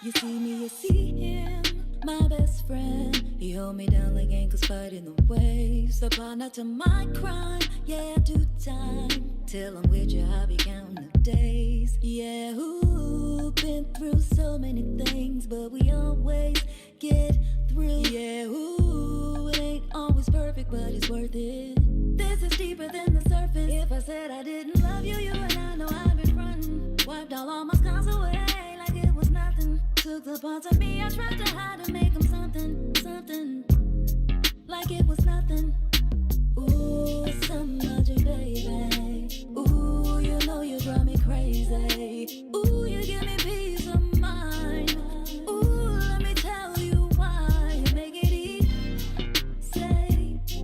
You see me, you see him, my best friend. He hold me down like ankles fighting the waves. Upon not to my crime, yeah, I do time. Till I'm with you, I'll be counting the days. Yeah, ooh, been through so many things, but we always get through. Yeah, ooh, it ain't always perfect, but it's worth it. This is deeper than the surface. If I said I didn't love you, you and I know I've been frontin'. Wiped all my scars away like it was nothing. Took the parts of me I tried to hide to make them something, something. Like it was nothing. Ooh, so much, baby. Ooh, you know you drive me crazy. Ooh, you give me peace of mind. Ooh, let me tell you why. You make it easy,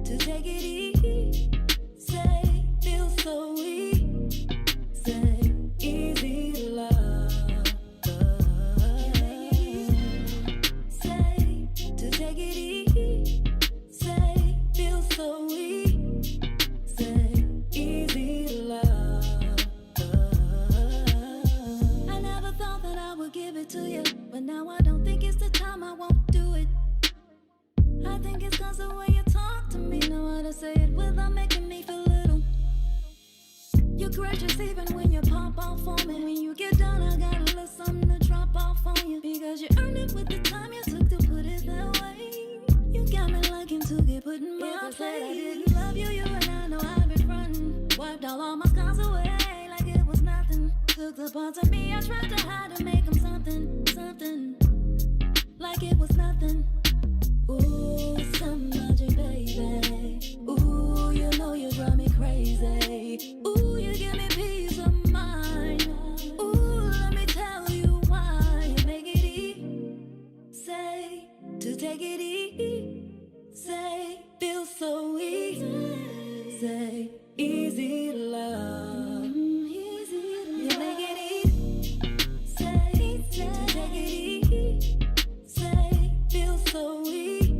to take it easy. Feel so easy, easy to love. To take it easy, feel so easy, easy to love. I never thought that I would give it to you, but now I don't think it's the time, I won't do it. I think it's cause the way you talk to me, know how to say it without making me feel little. You're gracious even when you pop off on me. When you get done, I got a little something to drop off on you. Because you earned it with the time you took to put it that way. You got me liking to get put in my place. If I said I didn't love you, you and I know I've been frontin'. Wiped all my scars away like it was nothing. Took the parts of me I tried to hide to make them something, something. Like it was nothing. Ooh, so much, baby. Ooh, you know you drive me crazy. Ooh, you give me peace of mind. Ooh, let me tell you why. You make it easy, to take it easy. Feel so easy, easy to love. You make it easy, to take it easy. Feel so easy,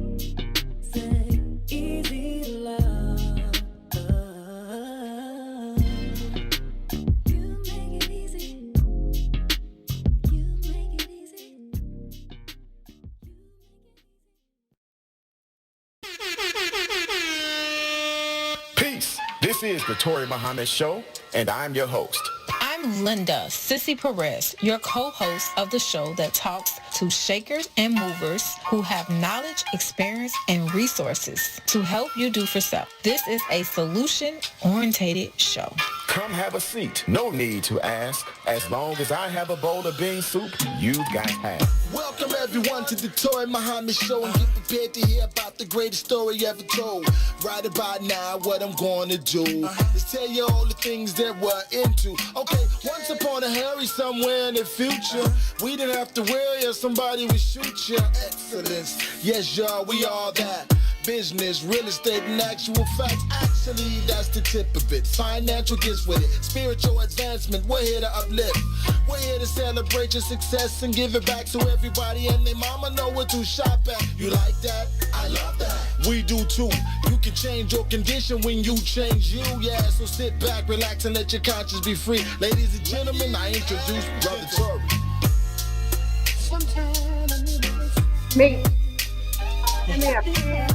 easy to love. You make it easy. You make it easy. Peace. This is the Toure Muhammad Show, and I'm your host. I'm Linda Sissy Perez, your co-host of the show that talks to shakers and movers who have knowledge, experience, and resources to help you do for self. This is a solution-oriented show. Come have a seat. No need to ask. As long as I have a bowl of bean soup, you got half. Welcome everyone to the Toure Muhammad Show, and get prepared to hear about the greatest story ever told. Right about now, what I'm going to do is tell you all the things that we're into. Okay, once upon a hurry somewhere in the future, we didn't have to worry if somebody would shoot you. Excellence, yes y'all, we all that. Business, real estate, and actual facts. Actually, that's the tip of it. Financial gifts with it. Spiritual advancement, we're here to uplift. We're here to celebrate your success and give it back so everybody and their mama know where to shop at. You like that? I love that. We do too. You can change your condition when you change you. Yeah, so sit back, relax, and let your conscience be free. Ladies and gentlemen, I introduce Brother Toure. Me. Give me a pen.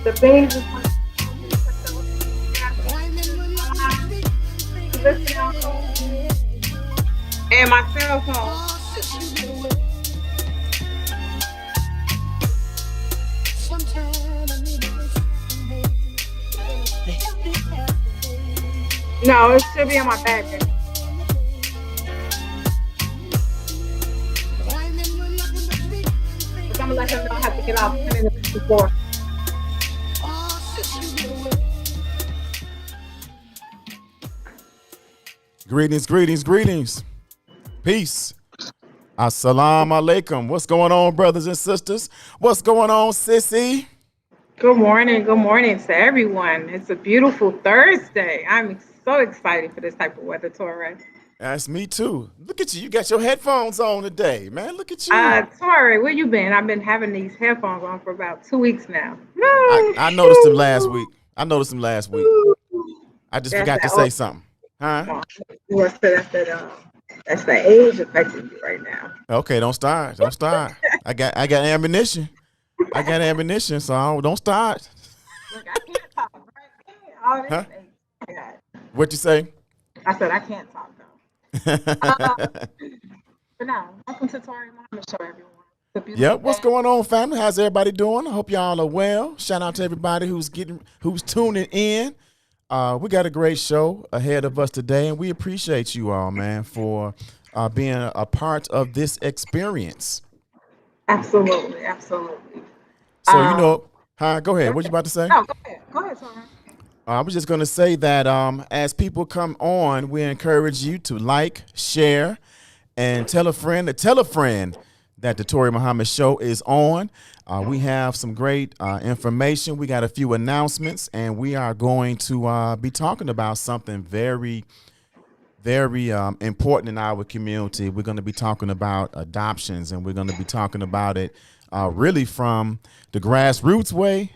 The beans is and my cell phone. No, it should be on my back. I'm gonna let him know I have to get off 10 minutes before. Greetings, greetings, greetings. Peace. Assalamu alaikum. What's going on, brothers and sisters? What's going on, sissy? Good morning to everyone. It's a beautiful Thursday. I'm so excited for this type of weather, Toure. That's me too. Look at you. You got your headphones on today, man. Look at you. Toure, where you been? I've been having these headphones on for about 2 weeks now. I noticed them last week. I just forgot to say something. Huh? That's that That's the age affecting you right now. Okay, don't start. Don't start. I got ammunition. I got ammunition, so don't start. Look, I can't talk, right? All this Huh? age. I got. What you say? I said I can't talk though. But no, welcome to Toure Muhammad Show, everyone. It's a beautiful Yep. What's day. going on, family? How's everybody doing? I hope y'all are well. Shout out to everybody who's tuning in. We got a great show ahead of us today, and we appreciate you all, man, for being a part of this experience. Absolutely, absolutely. So Um, go ahead. go What you ahead. about to say? No, go ahead, Toure. I was just going to say that as people come on, we encourage you to like, share, and tell a friend to tell a friend that the Toure Muhammad Show is on. We have some great information. We got a few announcements, and we are going to be talking about something very, very important in our community. We're going to be talking about adoptions, and we're going to be talking about it really from the grassroots way,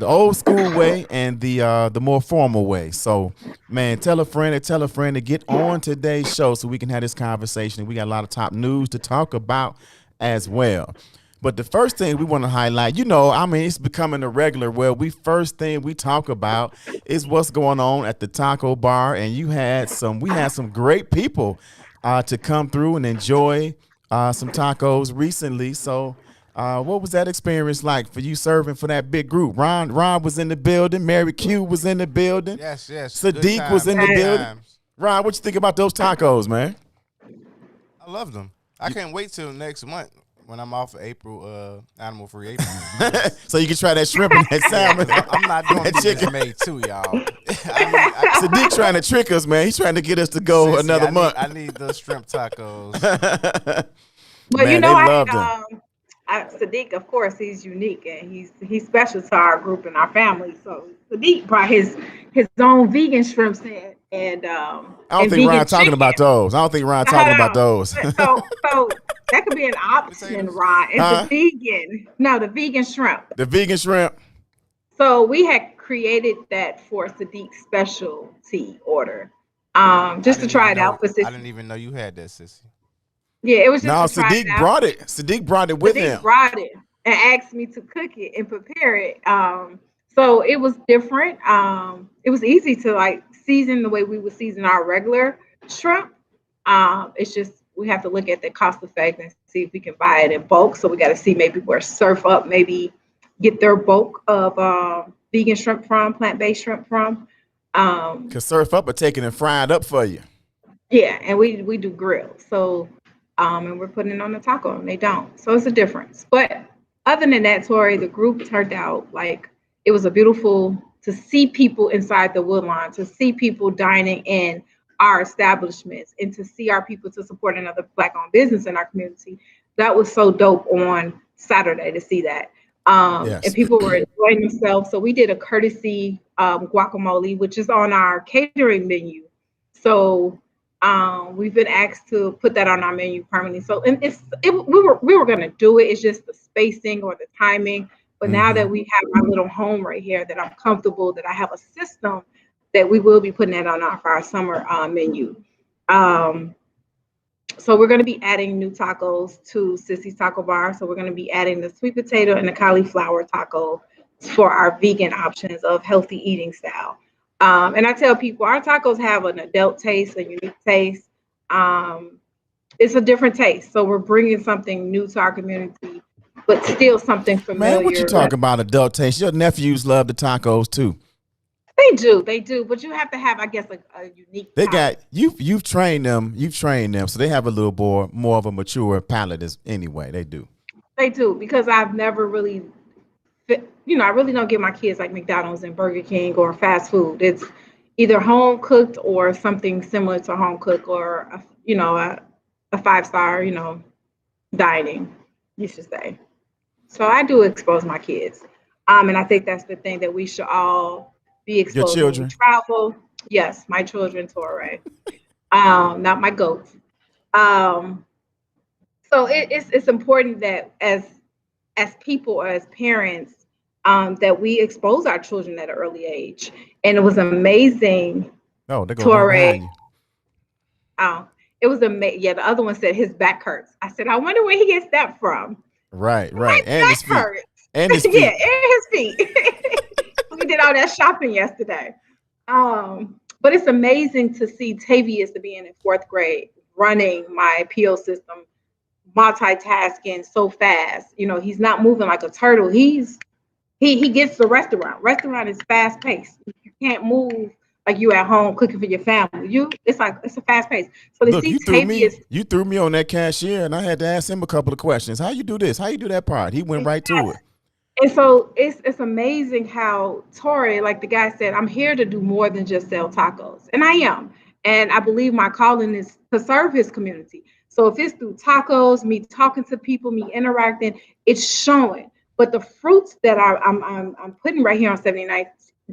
the old school way, and the more formal way. So, man, tell a friend to get on today's show so we can have this conversation. We got a lot of top news to talk about as well. But the first thing we want to highlight, it's becoming a regular where first thing we talk about is what's going on at the taco bar. And we had some great people to come through and enjoy some tacos recently. So what was that experience like for you serving for that big group? Ron was in the building. Mary Q was in the building. Yes. Sadiq was in the building. Times. Ron, what you think about those tacos, man? I love them. I can't wait till next month when I'm off of April, Animal Free April. So you can try that shrimp and that salmon. I'm not doing That that chicken. chicken made too, y'all. Sadiq trying to trick us, man. He's trying to get us to go Sissy, another month. I need those shrimp tacos. But Man, they loved them. Sadiq, of course, he's unique and he's special to our group and our family. So Sadiq brought his own vegan shrimps in, and I don't think Ron's talking about those. I don't think Ron's talking about those. So that could be an option, Ron. It's the vegan shrimp. The vegan shrimp. So we had created that for Sadiq's specialty order, just to try it out for Sissy. I didn't even know you had that, Sissy. Yeah, it was just No, to try it Sadiq out. brought it. Sadiq brought it with him. Sadiq brought it and asked me to cook it and prepare it. So it was different. It was easy to season the way we would season our regular shrimp. It's just we have to look at the cost effect and see if we can buy it in bulk. So we got to see maybe where Surf Up maybe get their bulk of vegan shrimp from, plant-based shrimp from. Cause Surf Up are taking it fried up for you. Yeah, and we do grill. So and we're putting it on the taco and they don't. So it's a difference. But other than that, Tori, the group turned out like it was a beautiful to see people inside the Woodlawn, to see people dining in our establishments, and to see our people to support another Black-owned business in our community. That was so dope on Saturday to see that. Yes. And people were enjoying themselves. So we did a courtesy guacamole, which is on our catering menu. So we've been asked to put that on our menu permanently. So and we were going to do it. It's just the spacing or the timing. But now that we have our little home right here, that I'm comfortable, that I have a system, that we will be putting that on for our summer menu. So we're going to be adding new tacos to Sissy's Taco Bar. So we're going to be adding the sweet potato and the cauliflower taco for our vegan options of healthy eating style. And I tell people our tacos have an adult taste, a unique taste. It's a different taste. So we're bringing something new to our community, but still something familiar. Man, what you talking about adult taste? Your nephews love the tacos too. They do, but you have to have, I guess, a unique. They got you've trained them, so they have a little more of a mature palate anyway. They do Because I've never really, I really don't give my kids like McDonald's and Burger King or fast food. It's either home cooked or something similar to home cooked or a 5-star dining, you should say. So I do expose my kids, and I think that's the thing that we should all be exposed. Your children. When we travel. Yes, my children, Toure. Not my goats. So it's important that as people or as parents, that we expose our children at an early age. And it was amazing. Oh, they're going Toure. behind you. It was yeah, the other one said his back hurts. I said, I wonder where he gets that from. Right, My right. And his back feet. hurts. And his Yeah, feet. and his feet. We did all that shopping yesterday. But it's amazing to see Tavius to be in 4th grade running my PO system, multitasking so fast. You know, he's not moving like a turtle. He gets the restaurant. Restaurant is fast paced. You can't move like you at home cooking for your family. It's a fast pace. So to Look, see Tavius, you threw me on that cashier, and I had to ask him a couple of questions. How you do this? How you do that part? He went right to it. and so it's amazing how Toure, like the guy said, I'm here to do more than just sell tacos. And I am. And I believe my calling is to serve his community. So if it's through tacos, me talking to people, me interacting, it's showing. But the fruits that I'm putting right here on 79th,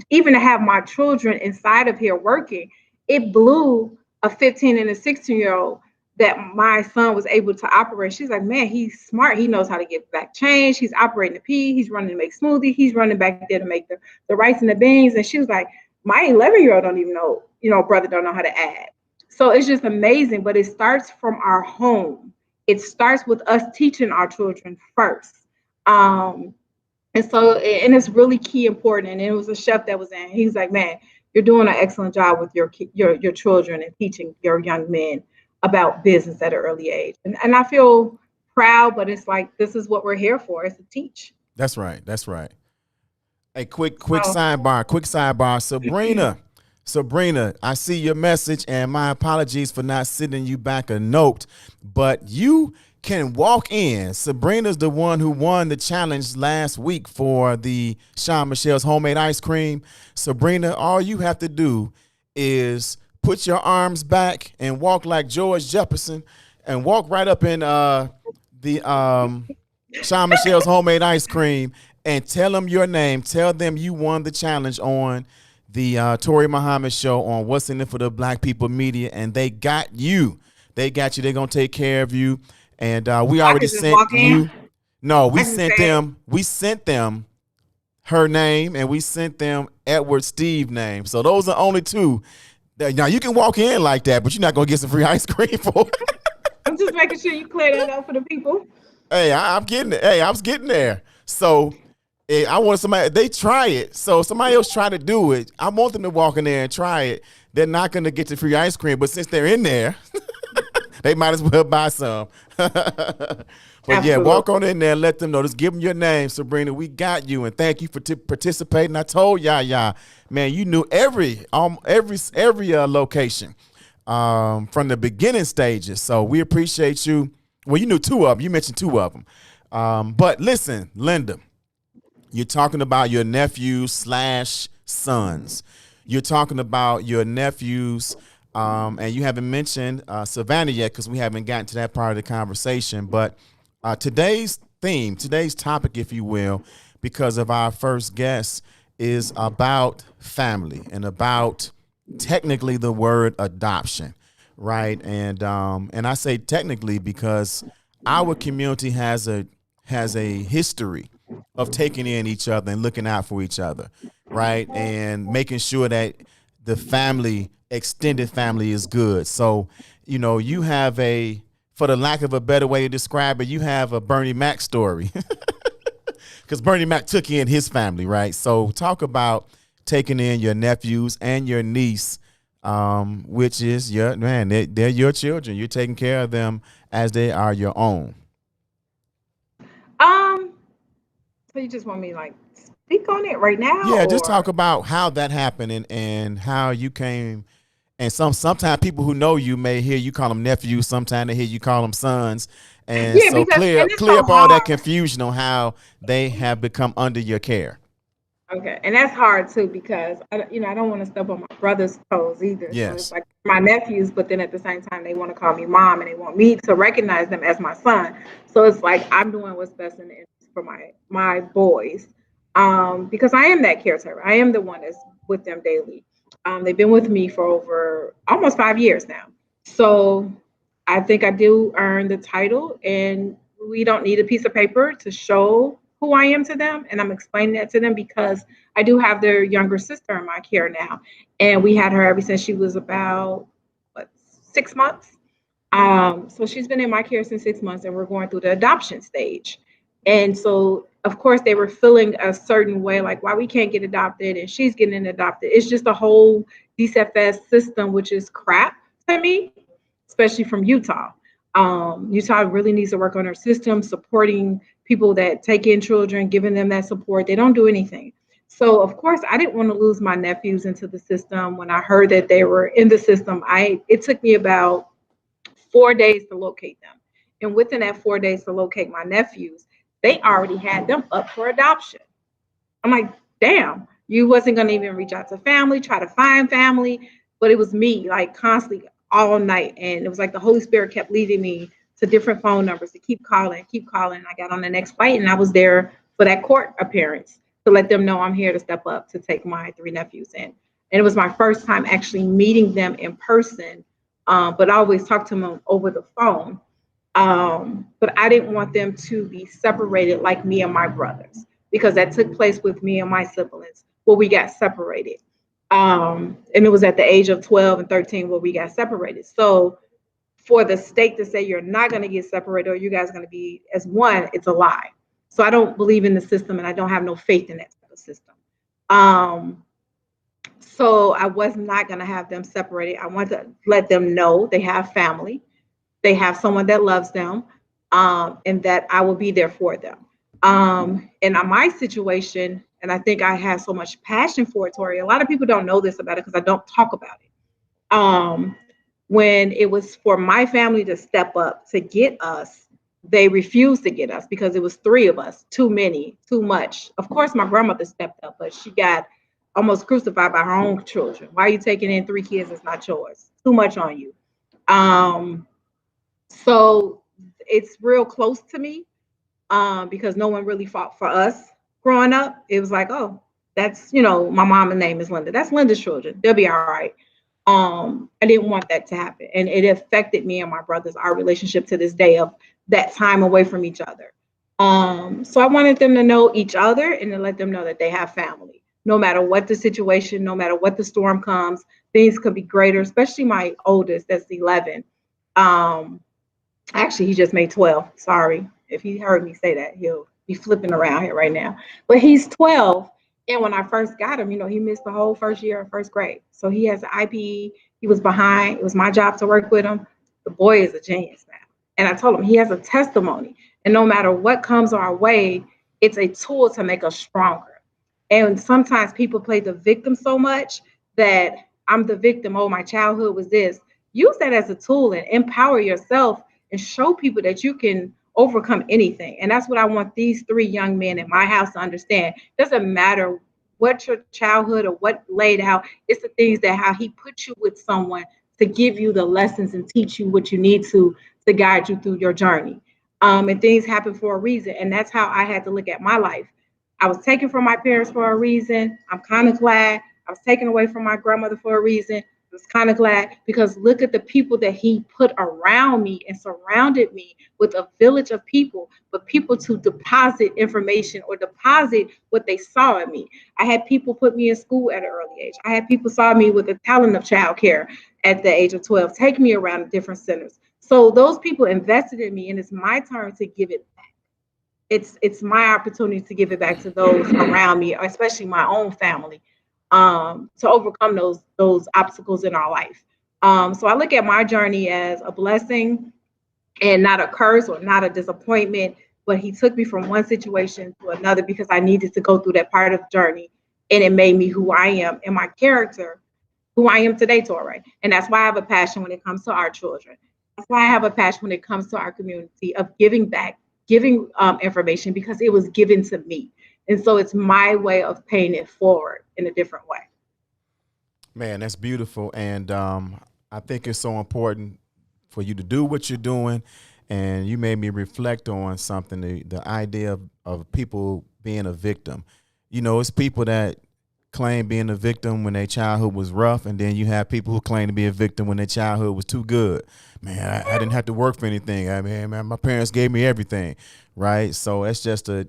even to have my children inside of here working, it blew a 15 and a 16-year-old that my son was able to operate. She's like, man, he's smart. He knows how to get back change. He's operating the P. He's running to make smoothie. He's running back there to make the rice and the beans. And she was like, my 11-year-old don't even know, brother don't know how to add. So it's just amazing. But it starts from our home. It starts with us teaching our children first. And so, and it's really key important. And it was a chef that was in. He's like, man, you're doing an excellent job with your children and teaching your young men about business at an early age. And I feel proud, but it's like, this is what we're here for, is to teach. That's right. That's right. Hey, quick Oh. sidebar. Sabrina, I see your message, and my apologies for not sending you back a note, but you can walk in. Sabrina's the one who won the challenge last week for the Sean Michelle's homemade ice cream. Sabrina, all you have to do is put your arms back and walk like George Jefferson and walk right up in the Sean Michelle's homemade ice cream and tell them your name. Tell them you won the challenge on the Toure Muhammad show on What's in It for the Black People Media, and they got you. They got you. They're going to take care of you. And we already sent you. No, we sent them. We sent them her name, and we sent them Edward Steve name. So those are only two. Now you can walk in like that, but you're not gonna get some free ice cream for it. I'm just making sure you clear that up for the people. Hey, I'm getting it. Hey, I was getting there. So I want somebody. They try it. So somebody else try to do it. I want them to walk in there and try it. They're not gonna get the free ice cream, but since they're in there, they might as well buy some. But Absolutely. Yeah, walk on in there and let them know. Just give them your name, Sabrina. We got you, and thank you for participating. I told y'all, man, you knew every location from the beginning stages. So we appreciate you. Well, you knew two of them. You mentioned two of them. But listen, Linda, you're talking about your nephews/sons. You're talking about your nephews. And you haven't mentioned Savannah yet because we haven't gotten to that part of the conversation. But today's theme, today's topic, if you will, because of our first guest, is about family and about technically the word adoption, right? And I say technically because our community has a history of taking in each other and looking out for each other, right? And making sure that the family, extended family, is good. So, you have for the lack of a better way to describe it, you have a Bernie Mac story because Bernie Mac took in his family, right? So talk about taking in your nephews and your niece, which is they're your children. You're taking care of them as they are your own. So you just want me to speak on it right now? Yeah, just talk about how that happened and how you came. And sometimes people who know you may hear you call them nephews. Sometimes they hear you call them sons. And Yeah, so clear so up all that confusion on how they have become under your care. Okay, and that's hard too because I don't want to step on my brother's toes either. Yes. So it's like my nephews, but then at the same time they want to call me mom and they want me to recognize them as my son. So it's like I'm doing what's best in the interest for my boys, because I am that caretaker. I am the one that's with them daily. They've been with me for over almost 5 years now. So I think I do earn the title, and we don't need a piece of paper to show who I am to them. And I'm explaining that to them because I do have their younger sister in my care now. And we had her ever since she was about 6 months. So she's been in my care since 6 months, and we're going through the adoption stage. And so, of course, they were feeling a certain way, like why we can't get adopted, and she's getting adopted. It's just a whole DCFS system, which is crap to me, especially from Utah. Utah really needs to work on their system, supporting people that take in children, giving them that support. They don't do anything. So, of course, I didn't want to lose my nephews into the system. When I heard that they were in the system, it took me about 4 days to locate them. And within that 4 days to locate my nephews, they already had them up for adoption. I'm like, damn, you wasn't gonna even reach out to family, try to find family, but it was me, like constantly all night. And it was like the Holy Spirit kept leading me to different phone numbers to keep calling, keep calling. I got on the next flight and I was there for that court appearance to let them know I'm here to step up to take my 3 nephews in. And it was my first time actually meeting them in person, but I always talked to them over the phone. But I didn't want them to be separated like me and my brothers, because that took place with me and my siblings where we got separated. And it was at the age of 12 and 13 where we got separated. So for the state to say you're not going to get separated or you guys are going to be as one, it's a lie. So I don't believe in the system, and I don't have no faith in that type of system. So I was not going to have them separated. I want to let them know they have family, they have someone that loves them, and that I will be there for them. And on my situation, and I think I have so much passion for it, Tori, a lot of people don't know this about it because I don't talk about it. When it was for my family to step up to get us, they refused to get us because it was 3 of us, too many, too much. Of course, my grandmother stepped up, but she got almost crucified by her own children. Why are you taking in 3 kids? It's not yours. Too much on you. So it's real close to me, because no one really fought for us growing up. It was like, oh, that's, my mom's name is Linda. That's Linda's children. They'll be all right. I didn't want that to happen. And it affected me and my brothers, our relationship to this day of that time away from each other. So I wanted them to know each other and to let them know that they have family. No matter what the situation, no matter what the storm comes, things could be greater, especially my oldest, that's 11. Actually, he just made 12. Sorry. If he heard me say that, he'll be flipping around here right now. But he's 12. And when I first got him, he missed the whole first year of first grade. So he has an IPE. He was behind. It was my job to work with him. The boy is a genius now. And I told him he has a testimony. And no matter what comes our way, it's a tool to make us stronger. And sometimes people play the victim so much that I'm the victim. Oh, my childhood was this. Use that as a tool and empower yourself and show people that you can overcome anything. And that's what I want these 3 young men in my house to understand. It doesn't matter what your childhood or what laid out. It's the things that how he put you with someone to give you the lessons and teach you what you need to guide you through your journey. And things happen for a reason. And that's how I had to look at my life. I was taken from my parents for a reason. I'm kind of glad. I was taken away from my grandmother for a reason. I was kind of glad, because look at the people that he put around me and surrounded me with a village of people, but people to deposit information or deposit what they saw in me. I had people put me in school at an early age. I had people saw me with the talent of childcare at the age of 12, take me around different centers. So those people invested in me, and it's my turn to give it back. It's my opportunity to give it back to those around me, especially my own family, to overcome those obstacles in our life. So I look at my journey as a blessing and not a curse or not a disappointment, but he took me from one situation to another because I needed to go through that part of the journey, and it made me who I am and my character, who I am today, Toure. And that's why I have a passion when it comes to our children. That's why I have a passion when it comes to our community of giving back, giving information, because it was given to me. And so it's my way of paying it forward in a different way. Man, that's beautiful. And I think it's so important for you to do what you're doing. And you made me reflect on something, the idea of people being a victim. It's people that claim being a victim when their childhood was rough, and then you have people who claim to be a victim when their childhood was too good. Man, I didn't have to work for anything. Man, my parents gave me everything, right? So it's just an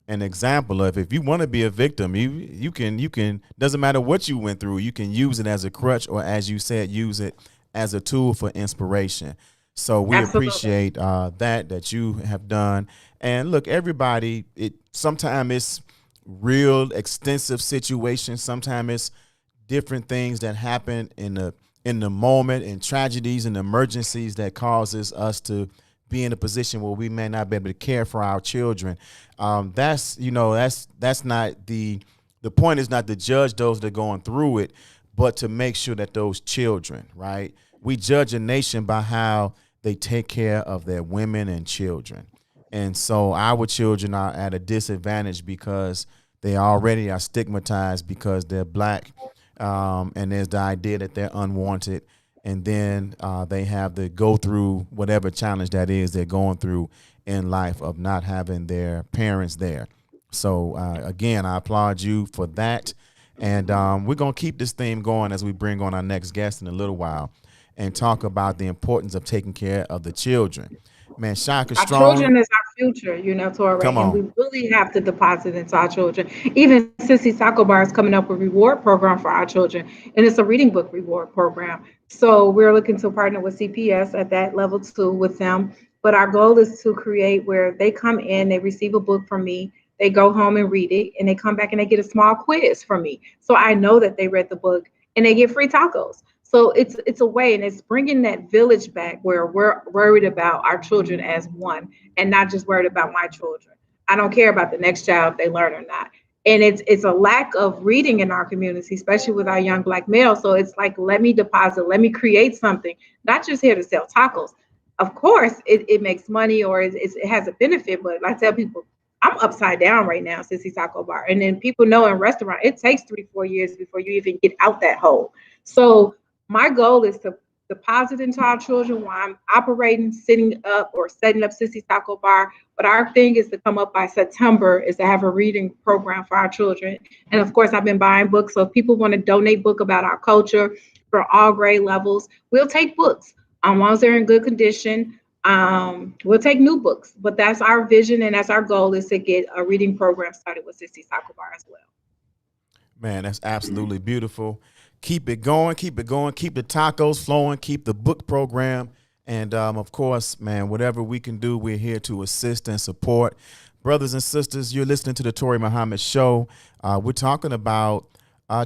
example of, if you want to be a victim, you can doesn't matter what you went through, you can use it as a crutch, or as you said, use it as a tool for inspiration. So we Absolutely. appreciate that you have done. And look, everybody, it sometimes it's real extensive situations. Sometimes it's different things that happen in the moment, and tragedies and emergencies that causes us to be in a position where we may not be able to care for our children. That's not the point is not to judge those that are going through it, but to make sure that those children, right? We judge a nation by how they take care of their women and children. And so our children are at a disadvantage because they already are stigmatized because they're black. And there's the idea that they're unwanted. And then they have to go through whatever challenge that is they're going through in life of not having their parents there. So, again, I applaud you for that. And we're going to keep this theme going as we bring on our next guest in a little while and talk about the importance of taking care of the children. Man, Shaka Our Strong, children is our future, Toure, come and on. we really have to deposit into our children. Even Sissy Sacco Bar is coming up with a reward program for our children, and it's a reading book reward program. So we're looking to partner with CPS at that level too with them. But our goal is to create where they come in, they receive a book from me, they go home and read it, and they come back and they get a small quiz from me. So I know that they read the book, and they get free tacos. So it's a way, and it's bringing that village back where we're worried about our children as one, and not just worried about my children. I don't care about the next child if they learn or not. And it's a lack of reading in our community, especially with our young black males. So it's like, let me deposit, let me create something, not just here to sell tacos. Of course, it makes money or it has a benefit, but I tell people, I'm upside down right now, Sissy Taco Bar. And then people know in restaurant, it takes 3, 4 years before you even get out that hole. So my goal is to deposit into our children while I'm operating, sitting up or setting up Sissy Taco Bar. But our thing is to come up by September is to have a reading program for our children. And of course, I've been buying books. So if people want to donate book about our culture for all grade levels, we'll take books. Once they're in good condition, we'll take new books. But that's our vision and that's our goal is to get a reading program started with Sissy Taco Bar as well. Man, that's absolutely beautiful. Keep it going, keep it going, keep the tacos flowing, keep the book program. And of course, man, whatever we can do, we're here to assist and support. Brothers and sisters, you're listening to the Toure Muhammad Show. We're talking about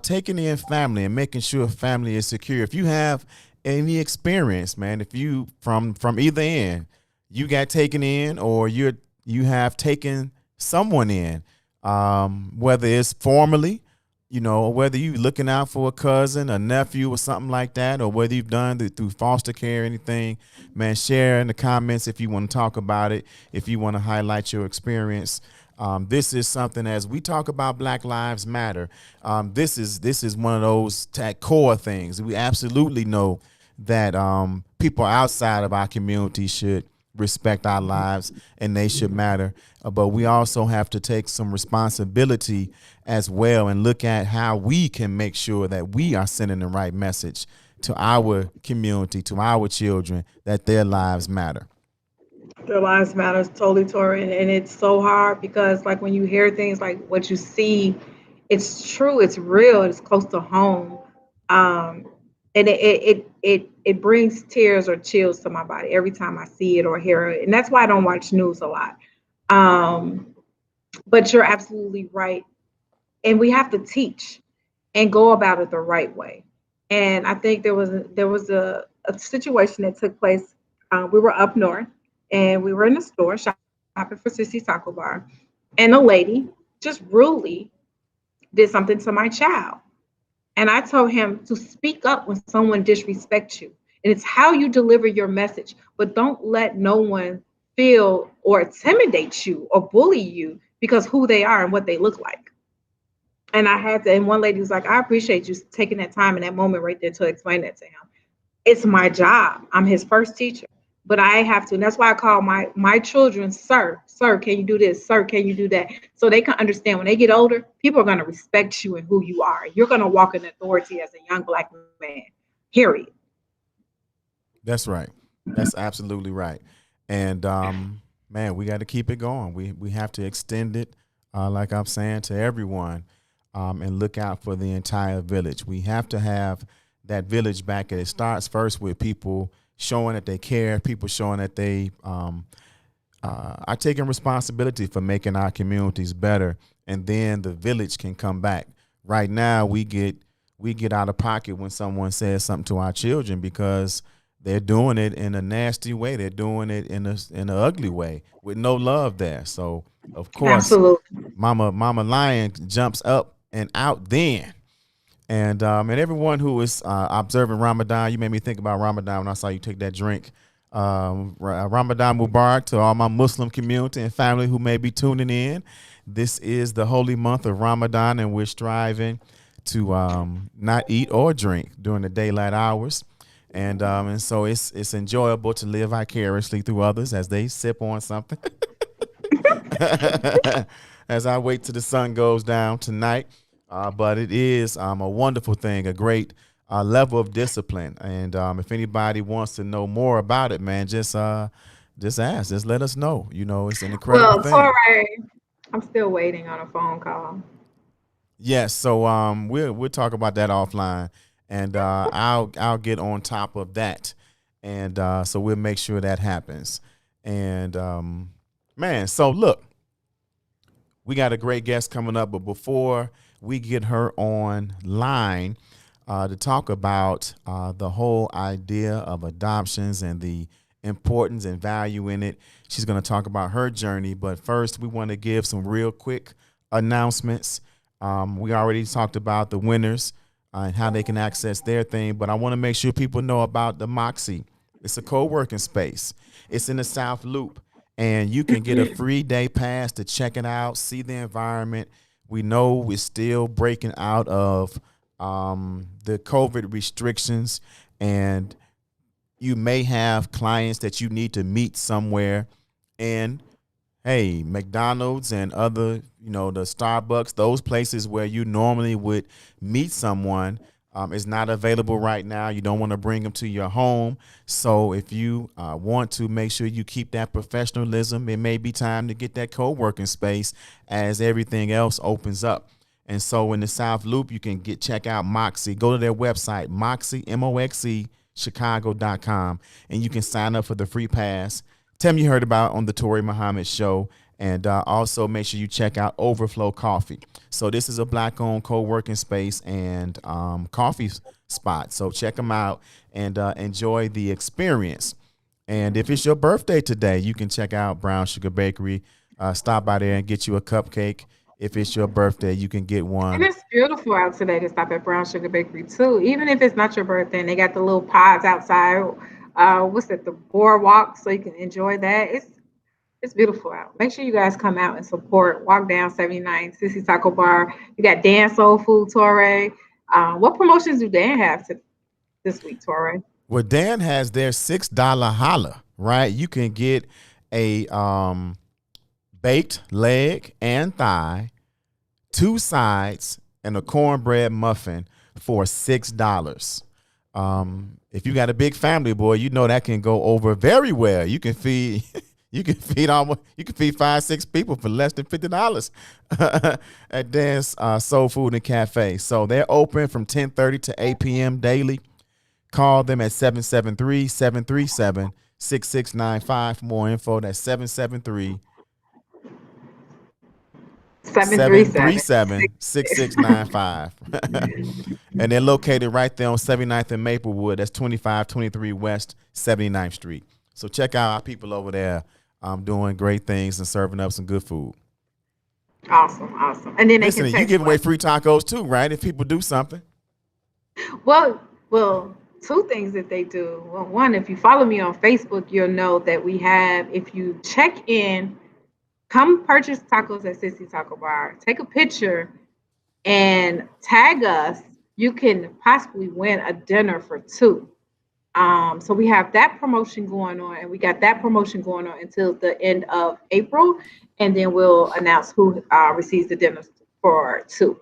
taking in family and making sure family is secure. If you have any experience, man, if you from either end, you got taken in or you have taken someone in, whether it's formally, or whether you looking out for a cousin, a nephew, or something like that, or whether you've done it through foster care or anything, man, share in the comments if you want to talk about it, if you want to highlight your experience. This is something as we talk about Black Lives Matter. This is one of those core things. We absolutely know that people outside of our community should respect our lives and they should matter. But we also have to take some responsibility as well and look at how we can make sure that we are sending the right message to our community, to our children, that their lives matter. Their lives matters totally, Tori, and it's so hard because like when you hear things like what you see, it's true, it's real, it's close to home, and it brings tears or chills to my body every time I see it or hear it, and that's why I don't watch news a lot. But you're absolutely right, and we have to teach and go about it the right way. And I think there was a situation that took place. We were up north and we were in the store shopping for Sissy Taco Bar, and a lady just rudely did something to my child. And I told him to speak up when someone disrespects you. And it's how you deliver your message, but don't let no one feel or intimidate you or bully you because who they are and what they look like. And I had to, and one lady was like, I appreciate you taking that time in that moment right there to explain that to him. It's my job. I'm his first teacher, but I have to. And that's why I call my children, sir, can you do this? Sir, can you do that? So they can understand when they get older, people are going to respect you and who you are. You're going to walk in authority as a young black man, period. That's right. That's absolutely right. And man, we got to keep it going. We have to extend it, like I'm saying, to everyone, and look out for the entire village. We have to have that village back, and it starts first with people showing that they care, people showing that they are taking responsibility for making our communities better, and then the village can come back. Right now, we get out of pocket when someone says something to our children because they're doing it in a nasty way. They're doing it in an ugly way with no love there. So of course, Absolutely. Mama Lion jumps up and out then. And everyone who is observing Ramadan, you made me think about Ramadan when I saw you take that drink. Ramadan Mubarak to all my Muslim community and family who may be tuning in. This is the holy month of Ramadan, and we're striving to not eat or drink during the daylight hours. And so it's enjoyable to live vicariously through others as they sip on something. As I wait till the sun goes down tonight. But it is a wonderful thing, a great level of discipline. And if anybody wants to know more about it, man, just ask, just let us know. You know, it's an incredible Well, thing. Toure, I'm still waiting on a phone call. Yes, so we'll talk about that offline, and I'll get on top of that, and so we'll make sure that happens. And man, so look, we got a great guest coming up, but before we get her online to talk about the whole idea of adoptions and the importance and value in it, she's going to talk about her journey. But first, we want to give some real quick announcements. We already talked about the winners and how they can access their thing, but I want to make sure people know about the Moxie. It's a co-working space. It's in the South Loop, and you can get a free day pass to check it out, see the environment. We know we're still breaking out of the COVID restrictions, and you may have clients that you need to meet somewhere. And hey, McDonald's and other, the Starbucks, those places where you normally would meet someone is not available right now. You don't want to bring them to your home. So if you want to make sure you keep that professionalism, it may be time to get that co-working space as everything else opens up. And so in the South Loop, you can check out Moxie. Go to their website, Moxie, MOXE, Chicago.com, and you can sign up for the free pass. Tell me you heard about on the Toure Muhammad show. And also make sure you check out Overflow Coffee. So this is a Black-owned co-working space and coffee spot. So check them out and enjoy the experience. And if it's your birthday today, you can check out Brown Sugar Bakery. Stop by there and get you a cupcake. If it's your birthday, you can get one. And it's beautiful out today to stop at Brown Sugar Bakery too. Even if it's not your birthday, and they got the little pods outside. The boardwalk, so you can enjoy that. It's beautiful out. Make sure you guys come out and support. Walk down 79, Sissy Taco Bar. You got Dan Soul Food, Toure. What promotions do Dan have this week, Toure? Well, Dan has their $6 holla, right? You can get a baked leg and thigh, 2 sides, and a cornbread muffin for $6. If you got a big family, boy, you know that can go over very well. You can feed You can feed 5-6 people for less than $50 at Dan's Soul Food and Cafe. So they're open from 10:30 to 8 p.m. daily. Call them at 773-737-6695 for more info. That's 737-737-6695. And they're located right there on 79th and Maplewood. That's 2523 West 79th Street. So check out our people over there doing great things and serving up some good food. Awesome. And then listen, you give away free tacos too, right? If people do something. Well, two things that they do. Well, one, if you follow me on Facebook, you'll know that we have, if you check in, come purchase tacos at Sissy Taco Bar, take a picture and tag us, you can possibly win a dinner for two. So we have that promotion going on, and we got that promotion going on until the end of April, and then we'll announce who receives the dinner for two.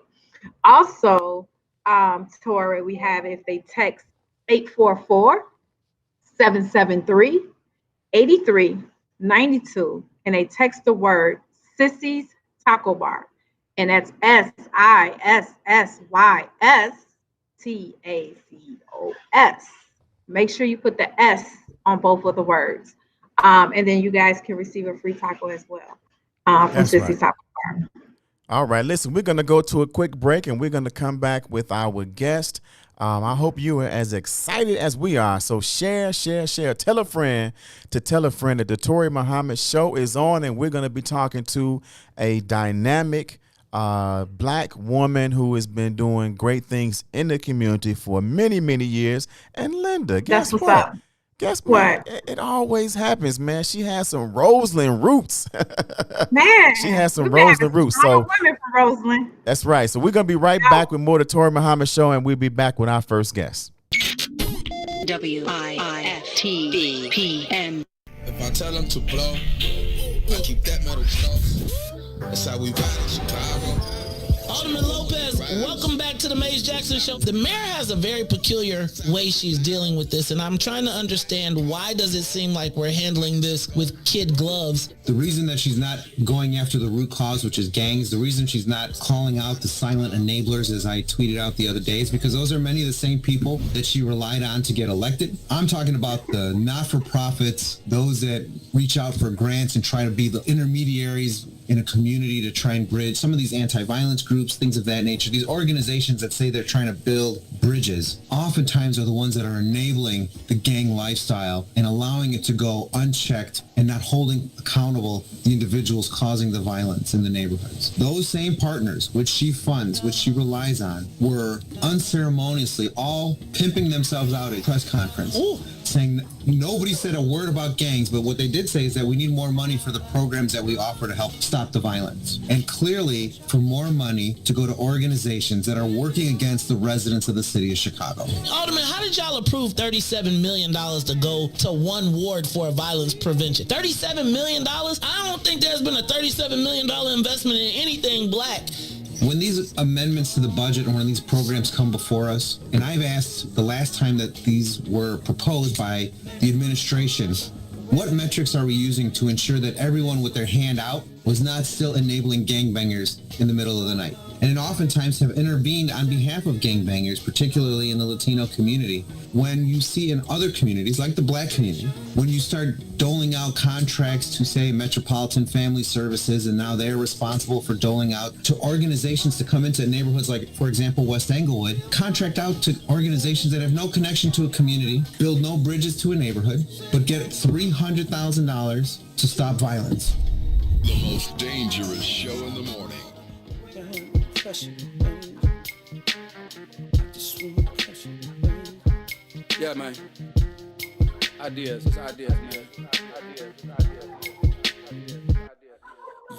Also, Toure, we have, if they text 844-773-8392, and they text the word Sissy's Taco Bar, and that's SISSYSTACOS. Make sure you put the S on both of the words. And then you guys can receive a free taco as well from That's right. Sissy's Taco Bar. All right, listen, we're going to go to a quick break and we're going to come back with our guest. I hope you are as excited as we are. So share. Tell a friend to tell a friend that the Toure Muhammad Show is on, and we're going to be talking to a dynamic black woman who has been doing great things in the community for many, many years. And Linda, guess That's what's what? up. Guess What? what? It always happens, man. She has some Roseland roots. Man, She has some we've been having Roseland roots. strong So women from Roseland. that's right. So we're going to be right back with more of the Toure Muhammad Show, and we'll be back with our first guest. WIIFTBP. If I tell them to blow, I keep that metal close. That's how we ride in Chicago. Alderman Lopez, welcome back to the Maze Jackson Show. The mayor has a very peculiar way she's dealing with this, and I'm trying to understand, why does it seem like we're handling this with kid gloves? The reason that she's not going after the root cause, which is gangs, the reason she's not calling out the silent enablers, as I tweeted out the other day, is because those are many of the same people that she relied on to get elected. I'm talking about the not-for-profits, those that reach out for grants and try to be the intermediaries in a community to try and bridge some of these anti-violence groups, things of that nature. These organizations that say they're trying to build bridges oftentimes are the ones that are enabling the gang lifestyle and allowing it to go unchecked and not holding accountable the individuals causing the violence in the neighborhoods. Those same partners, which she funds, which she relies on, were unceremoniously all pimping themselves out at a press conference. Ooh. Saying nobody said a word about gangs, but what they did say is that we need more money for the programs that we offer to help stop the violence. And clearly for more money to go to organizations that are working against the residents of the city of Chicago. Alderman, how did y'all approve $37 million to go to one ward for violence prevention? $37 million? I don't think there's been a $37 million investment in anything black. When these amendments to the budget and when these programs come before us, and I've asked the last time that these were proposed by the administration, what metrics are we using to ensure that everyone with their hand out was not still enabling gangbangers in the middle of the night? And oftentimes have intervened on behalf of gangbangers, particularly in the Latino community. When you see in other communities, like the black community, when you start doling out contracts to, say, Metropolitan Family Services, and now they're responsible for doling out to organizations to come into neighborhoods like, for example, West Englewood, contract out to organizations that have no connection to a community, build no bridges to a neighborhood, but get $300,000 to stop violence. The most dangerous show in the morning. Yeah, man. Ideas. It's ideas, man.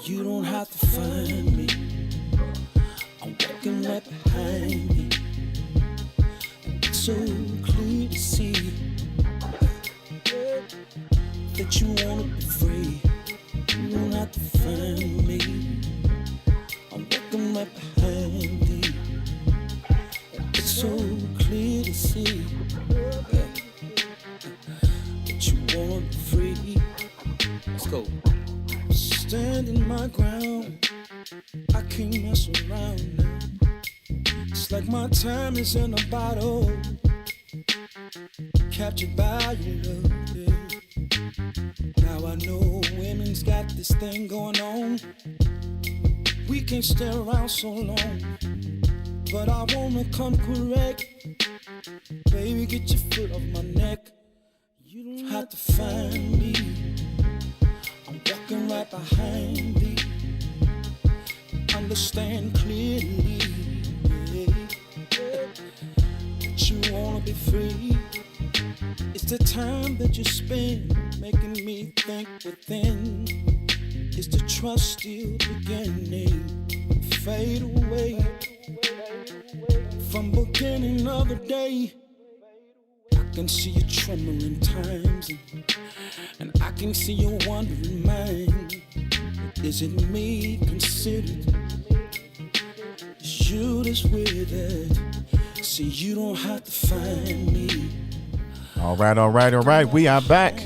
You don't have to find me. I'm walking right behind me. It's so clear to see that you wanna be free. You don't have to find me. I'm walking right behind you. It's so clear to see that you wanna be free. Let's go. Standing my ground, I can't mess around now. It's like my time is in a bottle, captured by your love. Yeah. Now I know women's got this thing going on. We can't stay around so long, but I wanna come correct. Baby, get your foot off my neck. You don't have to find me. I'm walking right behind thee. Understand clearly, yeah, that you wanna be free. It's the time that you spend making me think within. Is the trust still beginning? Fade away from beginning of the day. I can see you trembling times, and I can see you wondering mind. Is it me considered? Is you that's with it? See, you don't have to find me. All right. We are back.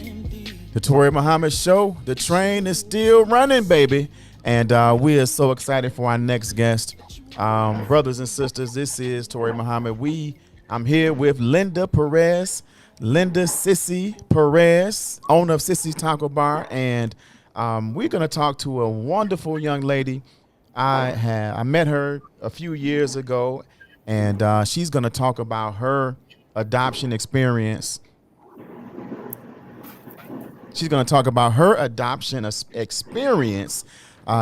The Toure Muhammad Show. The train is still running, baby. And we are so excited for our next guest. Brothers and sisters, this is Toure Muhammad. We I'm here with Linda Perez, Linda Sissy Perez, owner of Sissy's Taco Bar, and we're gonna talk to a wonderful young lady. I met her a few years ago, and she's gonna talk about her adoption experience. She's going to talk about her adoption experience.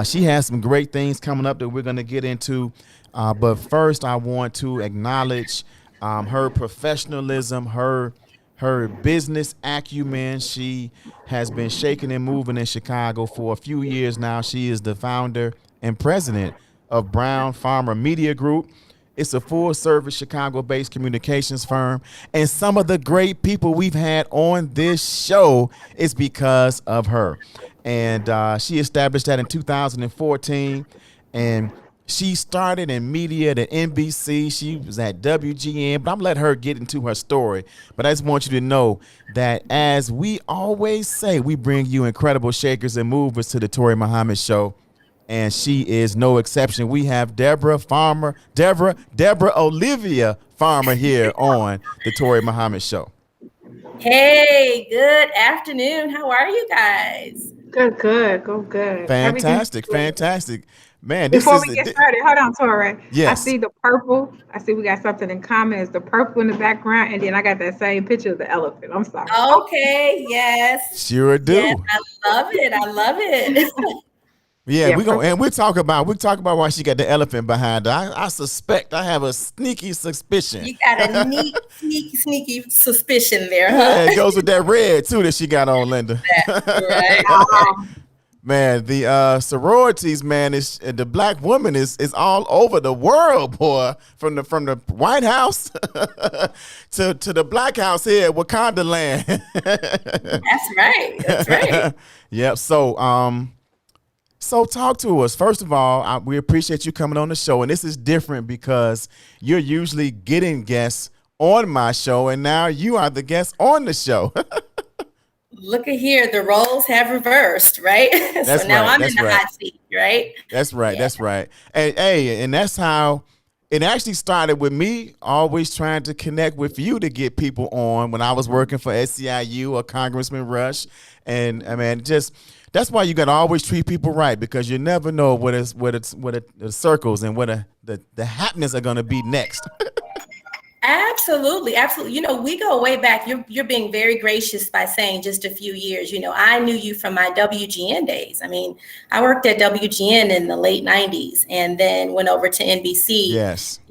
She has some great things coming up that we're going to get into. But first, I want to acknowledge her professionalism, her business acumen. She has been shaking and moving in Chicago for a few years now. She is the founder and president of Brown Farmer Media Group. It's a full-service Chicago-based communications firm, and some of the great people we've had on this show is because of her. And she established that in 2014, and she started in media at NBC. She was at WGN, but I'm letting her get into her story. But I just want you to know that, as we always say, we bring you incredible shakers and movers to the Toure Muhammad Show. And she is no exception. We have Deborah Olivia Farmer here on the Toure Muhammad Show. Hey, good afternoon. How are you guys? Good. Go good. Fantastic. Man, before we get started, hold on, Toure. Yes. I see the purple. I see we got something in common. It's the purple in the background, and then I got that same picture of the elephant. I'm sorry. Okay, yes. Sure do. Yes, I love it. Yeah, we'll talk about why she got the elephant behind her. I suspect, I have a sneaky suspicion. You got a sneaky suspicion there, huh? Yeah, it goes with that red too that she got on, Linda. Right. Man, the sororities, man, is the black woman is all over the world, boy. From the White House to the Black House here at Wakanda land. That's right. Yep. So talk to us. First of all, we appreciate you coming on the show. And this is different because you're usually getting guests on my show, and now you are the guest on the show. Look at here. The roles have reversed, right? So now I'm in the hot seat, right? That's right. Yeah. That's right. And that's how it actually started with me always trying to connect with you to get people on when I was working for SCIU or Congressman Rush. And I mean, that's why you got to always treat people right, because you never know what the circles and what the happenings are going to be next. Absolutely. You know, we go way back. You're being very gracious by saying just a few years. You know, I knew you from my WGN days. I mean, I worked at WGN in the late 90s and then went over to NBC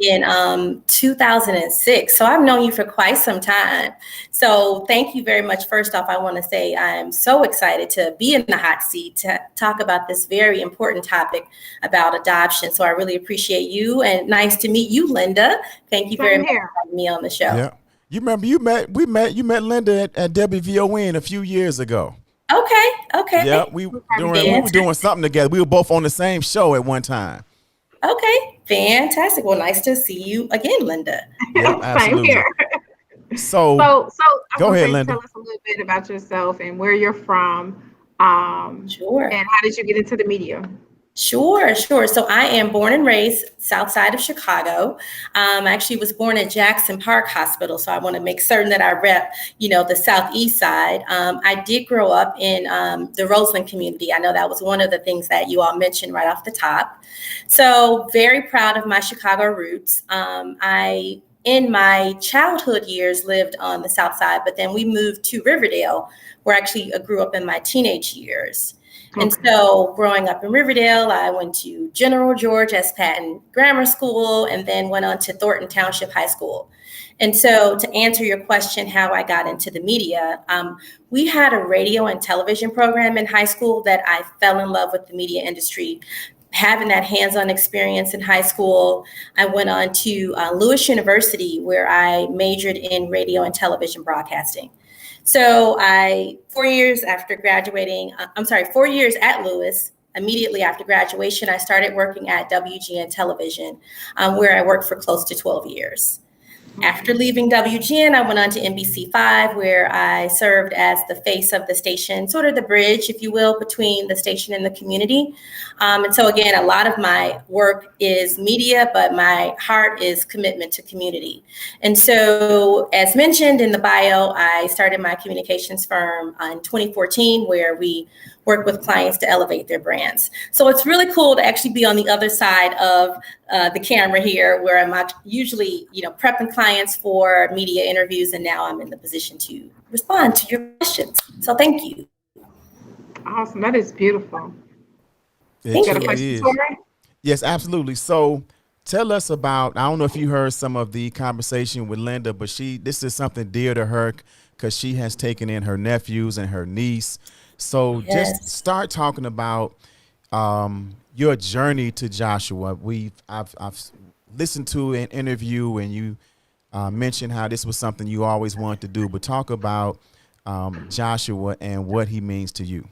in 2006. So I've known you for quite some time. So thank you very much. First off, I want to say I'm so excited to be in the hot seat to talk about this very important topic about adoption. So I really appreciate you, and nice to meet you, Linda. Thank you very much for having me on the show. Yeah. You remember you met Linda at WVON a few years ago. Okay. Yeah, we were doing something together. We were both on the same show at one time. Okay, fantastic. Well, nice to see you again, Linda. Yeah, absolutely. Same here. So go ahead, Linda. Tell us a little bit about yourself and where you're from. Sure. And how did you get into the media? Sure. So I am born and raised south side of Chicago. I actually was born at Jackson Park Hospital, so I want to make certain that I rep, the southeast side. I did grow up in the Roseland community. I know that was one of the things that you all mentioned right off the top. So very proud of my Chicago roots. In my childhood years, lived on the south side, but then we moved to Riverdale, where actually I grew up in my teenage years. Okay. And so growing up in Riverdale, I went to General George S. Patton Grammar School and then went on to Thornton Township High School. And so to answer your question, how I got into the media, we had a radio and television program in high school that I fell in love with the media industry. Having that hands-on experience in high school, I went on to Lewis University, where I majored in radio and television broadcasting. So 4 years at Lewis, immediately after graduation, I started working at WGN Television, where I worked for close to 12 years. After leaving WGN, I went on to NBC5, where I served as the face of the station, sort of the bridge, if you will, between the station and the community. And so again, a lot of my work is media, but my heart is commitment to community. And so, as mentioned in the bio, I started my communications firm in 2014, where we work with clients to elevate their brands. So it's really cool to actually be on the other side of the camera here, where I'm usually, prepping clients for media interviews, and now I'm in the position to respond to your questions. So thank you. Awesome. That is beautiful. It Thank Got a you. question, is. Toure? Yes, absolutely. So tell us about, I don't know if you heard some of the conversation with Linda, but this is something dear to her because she has taken in her nephews and her niece. So just Yes. start talking about your journey to Joshua. I've listened to an interview, and you mentioned how this was something you always wanted to do, but talk about Joshua and what he means to you.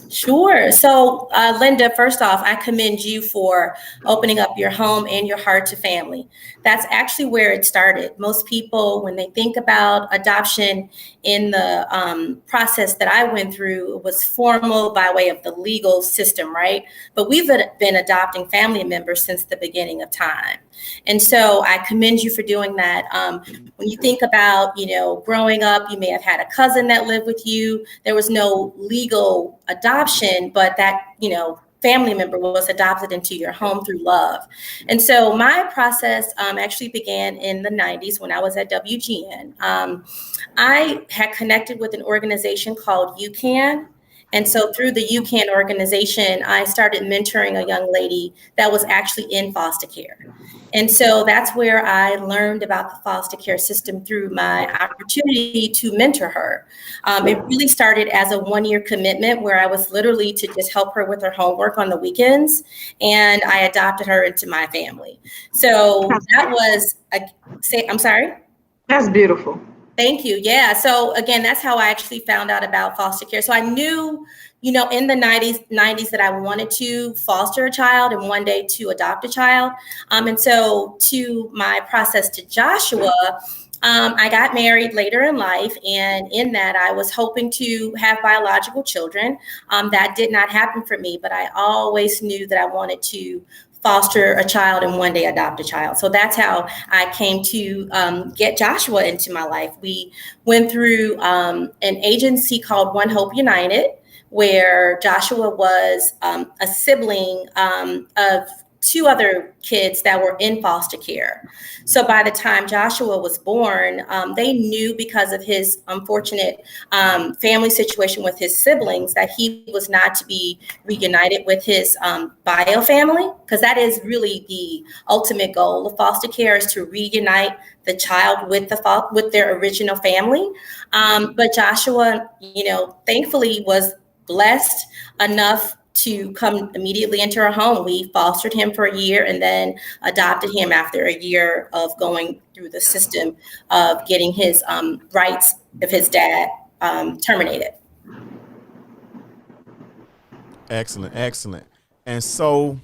Sure. So, Linda, first off, I commend you for opening up your home and your heart to family. That's actually where it started. Most people, when they think about adoption in the process that I went through, it was formal by way of the legal system, right? But we've been adopting family members since the beginning of time. And so I commend you for doing that. When you think about, growing up, you may have had a cousin that lived with you. There was no legal adoption, but that, family member was adopted into your home through love. And so my process actually began in the 90s when I was at WGN. I had connected with an organization called UCAN. And so through the UCAN organization, I started mentoring a young lady that was actually in foster care. And so that's where I learned about the foster care system through my opportunity to mentor her. It really started as a 1-year commitment where I was literally to just help her with her homework on the weekends. And I adopted her into my family. So that was, I'm sorry? That's beautiful. Thank you. Yeah. So again, that's how I actually found out about foster care. So I knew, in the 90s that I wanted to foster a child and one day to adopt a child. And so to my process to Joshua, I got married later in life. And in that, I was hoping to have biological children. That did not happen for me, but I always knew that I wanted to foster a child and one day adopt a child. So that's how I came to get Joshua into my life. We went through an agency called One Hope United, where Joshua was a sibling of 2 other kids that were in foster care. So by the time Joshua was born, they knew, because of his unfortunate family situation with his siblings, that he was not to be reunited with his bio family, because that is really the ultimate goal of foster care, is to reunite the child with their original family. But Joshua, thankfully was blessed enough to come immediately into our home. We fostered him for a year and then adopted him after a year of going through the system of getting his rights of his dad terminated. Excellent, excellent. And so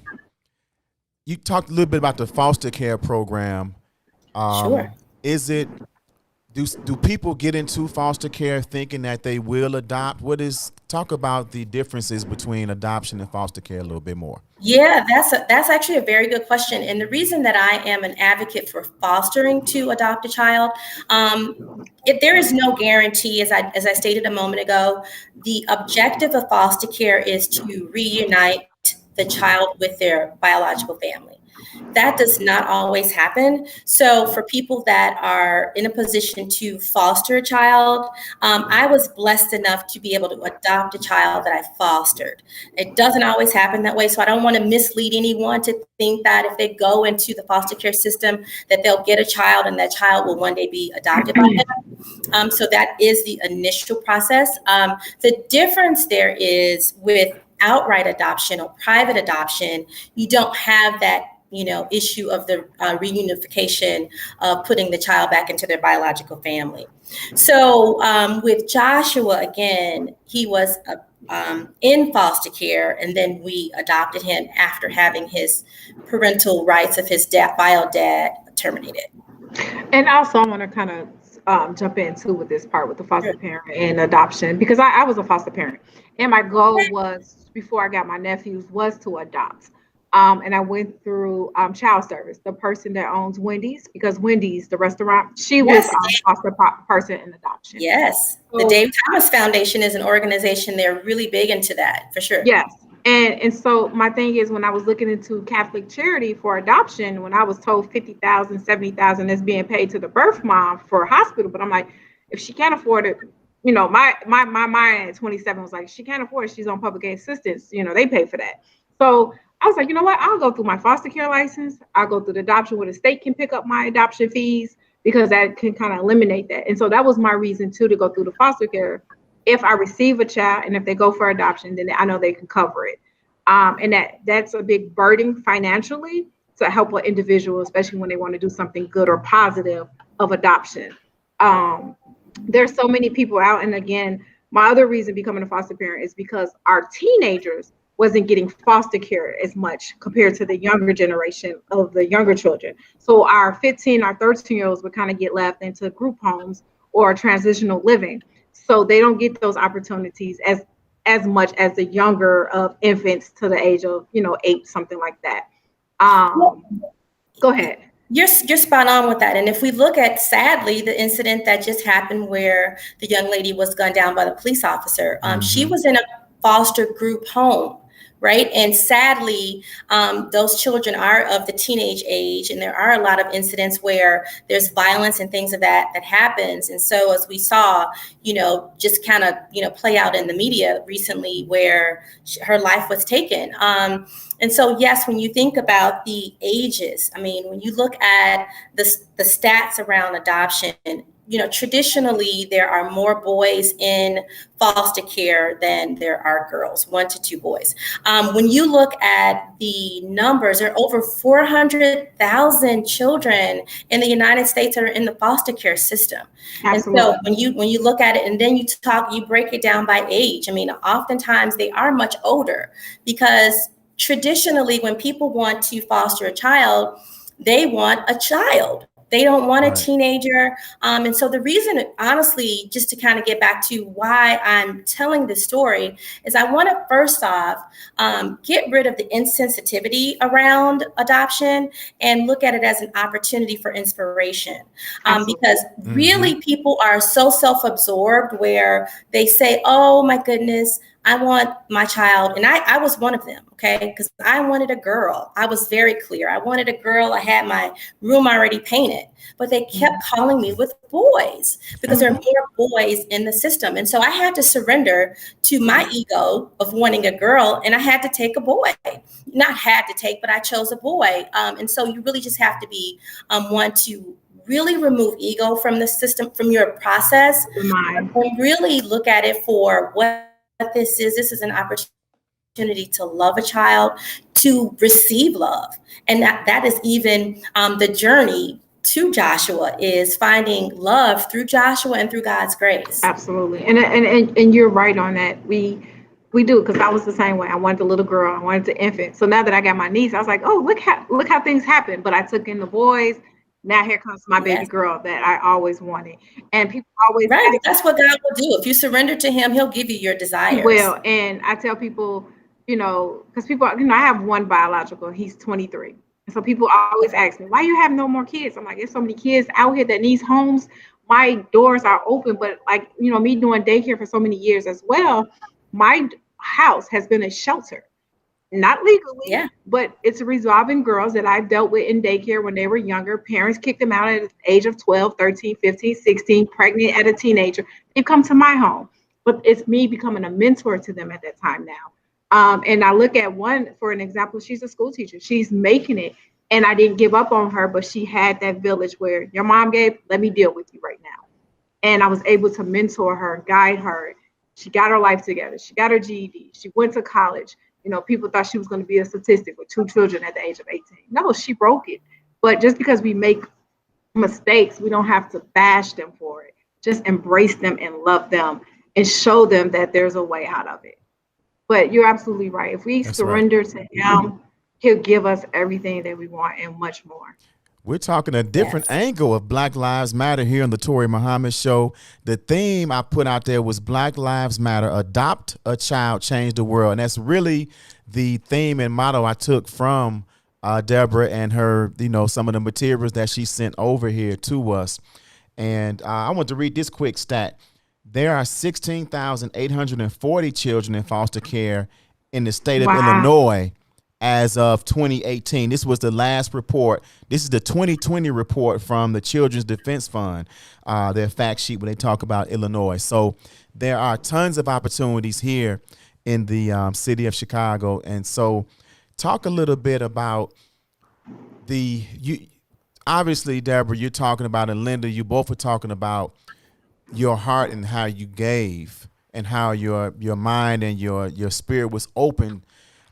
you talked a little bit about the foster care program. Sure. Do people get into foster care thinking that they will adopt? Talk about the differences between adoption and foster care a little bit more. Yeah, that's actually a very good question. And the reason that I am an advocate for fostering to adopt a child, if there is no guarantee, as I stated a moment ago, the objective of foster care is to reunite the child with their biological family. That does not always happen. So for people that are in a position to foster a child, I was blessed enough to be able to adopt a child that I fostered. It doesn't always happen that way. So I don't want to mislead anyone to think that if they go into the foster care system, that they'll get a child and that child will one day be adopted by them. So that is the initial process. The difference there is with outright adoption or private adoption, you don't have that issue of the reunification of putting the child back into their biological family. So with Joshua, again, he was in foster care, and then we adopted him after having his parental rights of his bio dad terminated. And also, I want to kind of jump in too with this part with the foster parent and adoption because I was a foster parent, and my goal was before I got my nephews was to adopt. And I went through child service, the person that owns Wendy's, because Wendy's, the restaurant, she was Yes. foster person in adoption. Yes. The So Dave Thomas Foundation is an organization. They're really big into that for sure. yes. And so my thing is when I was looking into Catholic charity for adoption, when I was told 50,000, 70,000 is being paid to the birth mom for a hospital, but I'm like, if she can't afford it, my mind at 27 was like, she can't afford it, she's on public assistance, they pay for that. So I was like, you know what? I'll go through my foster care license. I'll go through the adoption where the state can pick up my adoption fees because that can kind of eliminate that. And so that was my reason too to go through the foster care if I receive a child and if they go for adoption, then I know they can cover it. And that's a big burden financially to help an individual, especially when they want to do something good or positive of adoption. There's so many people out. And again, my other reason becoming a foster parent is because our teenagers wasn't getting foster care as much compared to the younger generation of the younger children. So our 15, our 13-year-olds would kind of get left into group homes or transitional living. So they don't get those opportunities as much as the younger of infants to the age of 8, something like that. Go ahead. You're spot on with that. And if we look at, sadly, the incident that just happened where the young lady was gunned down by the police officer, she was in a foster group home. Right. And sadly, those children are of the teenage age. And there are a lot of incidents where there's violence and things of that happens. And so as we saw, just kind of, play out in the media recently where her life was taken. And so, yes, when you think about the ages, I mean, when you look at the stats around adoption, traditionally there are more boys in foster care than there are girls, 1 to 2 boys. When you look at the numbers, there are over 400,000 children in the United States that are in the foster care system. Absolutely. And so when you look at it and then you break it down by age, I mean, oftentimes they are much older because traditionally when people want to foster a child, they want a child. They don't want a teenager. And so the reason, honestly, just to kind of get back to why I'm telling this story is I want to first off get rid of the insensitivity around adoption and look at it as an opportunity for inspiration. Because really people are so self-absorbed where they say, oh my goodness, I want my child. And I was one of them, okay? Because I wanted a girl. I was very clear. I wanted a girl. I had my room already painted. But they kept calling me with boys because there are more boys in the system. And so I had to surrender to my ego of wanting a girl. And I had to take a boy. Not had to take, but I chose a boy. And so you really just have to be one to really remove ego from the system, from your process, and really look at it for what this is. This is an opportunity to love a child, to receive love. And that is even the journey to Joshua, is finding love through Joshua and through God's grace. Absolutely. And you're right on that. We do, because I was the same way. I wanted a little girl. I wanted an infant. So now that I got my niece, I was like, oh, look how things happen. But I took in the boys. Now here comes my baby girl that I always wanted. And people always that's what God will do. If you surrender to him, he'll give you your desires. He will. And I tell people, because people, I have one biological, he's 23. And so people always ask me, why you have no more kids? I'm like, there's so many kids out here that needs homes. My doors are open, but me doing daycare for so many years as well, my house has been a shelter. Not legally, but it's resolving girls that I've dealt with in daycare when they were younger. Parents kicked them out at the age of 12, 13, 15, 16, pregnant at a teenager. They've come to my home, but it's me becoming a mentor to them at that time now. And I look at one, for an example, she's a school teacher. She's making it, and I didn't give up on her, but she had that village where your mom gave, let me deal with you right now. And I was able to mentor her, guide her. She got her life together. She got her GED. She went to college. People thought she was going to be a statistic with 2 children at the age of 18. No, she broke it. But just because we make mistakes, we don't have to bash them for it. Just embrace them and love them and show them that there's a way out of it. But you're absolutely right. If we surrender to him, he'll give us everything that we want and much more. We're talking a different Yes. angle of Black Lives Matter here on the Toure Muhammad Show. The theme I put out there was Black Lives Matter, adopt a child, change the world. And that's really the theme and motto I took from Deborah and her, some of the materials that she sent over here to us. And I want to read this quick stat. There are 16,840 children in foster care in the state of Illinois as of 2018. This was the last report. This is the 2020 report from the Children's Defense Fund, their fact sheet when they talk about Illinois. So there are tons of opportunities here in the city of Chicago. And so talk a little bit about obviously, Deborah, you're talking about, and Linda, you both are talking about your heart and how you gave and how your mind and your spirit was open.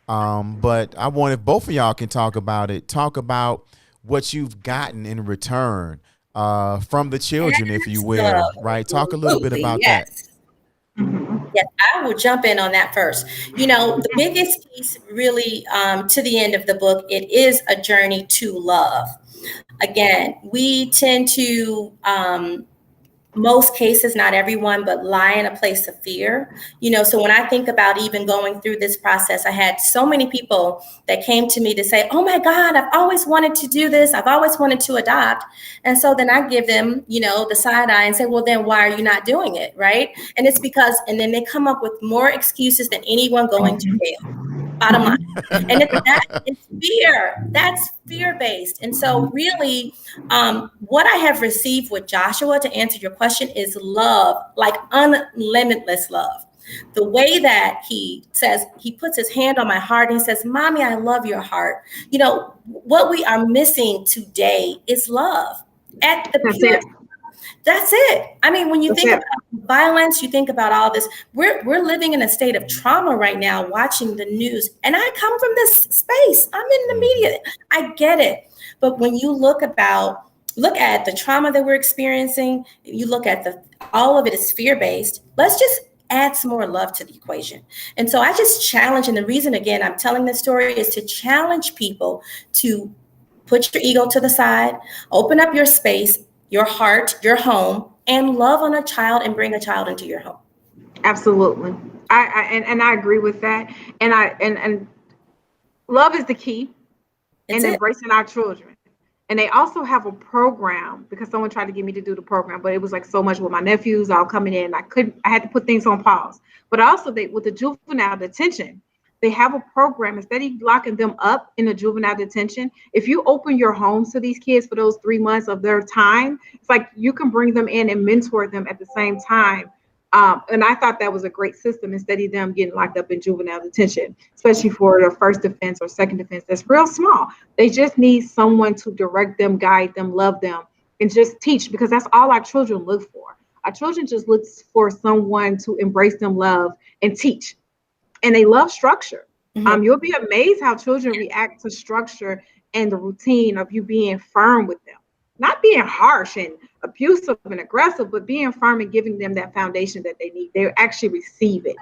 But I want, if both of y'all can talk about it, talk about what you've gotten in return from the children, if you will, right? Talk a little bit about that. Yes, I will jump in on that first. The biggest piece really to the end of the book, it is a journey to love. Again, we tend to, most cases, not everyone, but lie in a place of fear. So when I think about even going through this process, I had so many people that came to me to say, oh my God, I've always wanted to do this. I've always wanted to adopt. And so then I give them, the side eye and say, well, then why are you not doing it? Right. And it's because, and then they come up with more excuses than anyone going to jail. Bottom line. And it's fear. That's fear-based. And so really, what I have received with Joshua, to answer your question, is love, like unlimitless love. The way that he says, he puts his hand on my heart and he says, Mommy, I love your heart. What we are missing today is love. At the pure. That's it. I mean, when you think about violence, you think about all this. We're living in a state of trauma right now, watching the news. And I come from this space. I'm in the media. I get it. But when you look at the trauma that we're experiencing, you look at all of it is fear-based. Let's just add some more love to the equation. And so I just challenge, and the reason, again, I'm telling this story is to challenge people to put your ego to the side, open up your space, your heart, your home, and love on a child and bring a child into your home. Absolutely. I agree with that. And love is the key in embracing our children. And they also have a program, because someone tried to get me to do the program, but it was like so much with my nephews all coming in. I had to put things on pause. But also with the juvenile detention, they have a program. Instead of locking them up in a juvenile detention, if you open your homes to these kids for those 3 months of their time, it's like you can bring them in and mentor them at the same time. And I thought that was a great system, instead of them getting locked up in juvenile detention, especially for their first offense or second offense. That's real small. They just need someone to direct them, guide them, love them, and just teach, because that's all our children look for. Our children just look for someone to embrace them, love, and teach. And they love structure. Mm-hmm. You'll be amazed how children react to structure and the routine of you being firm with them. Not being harsh and abusive and aggressive, but being firm and giving them that foundation that they need. They actually receive it.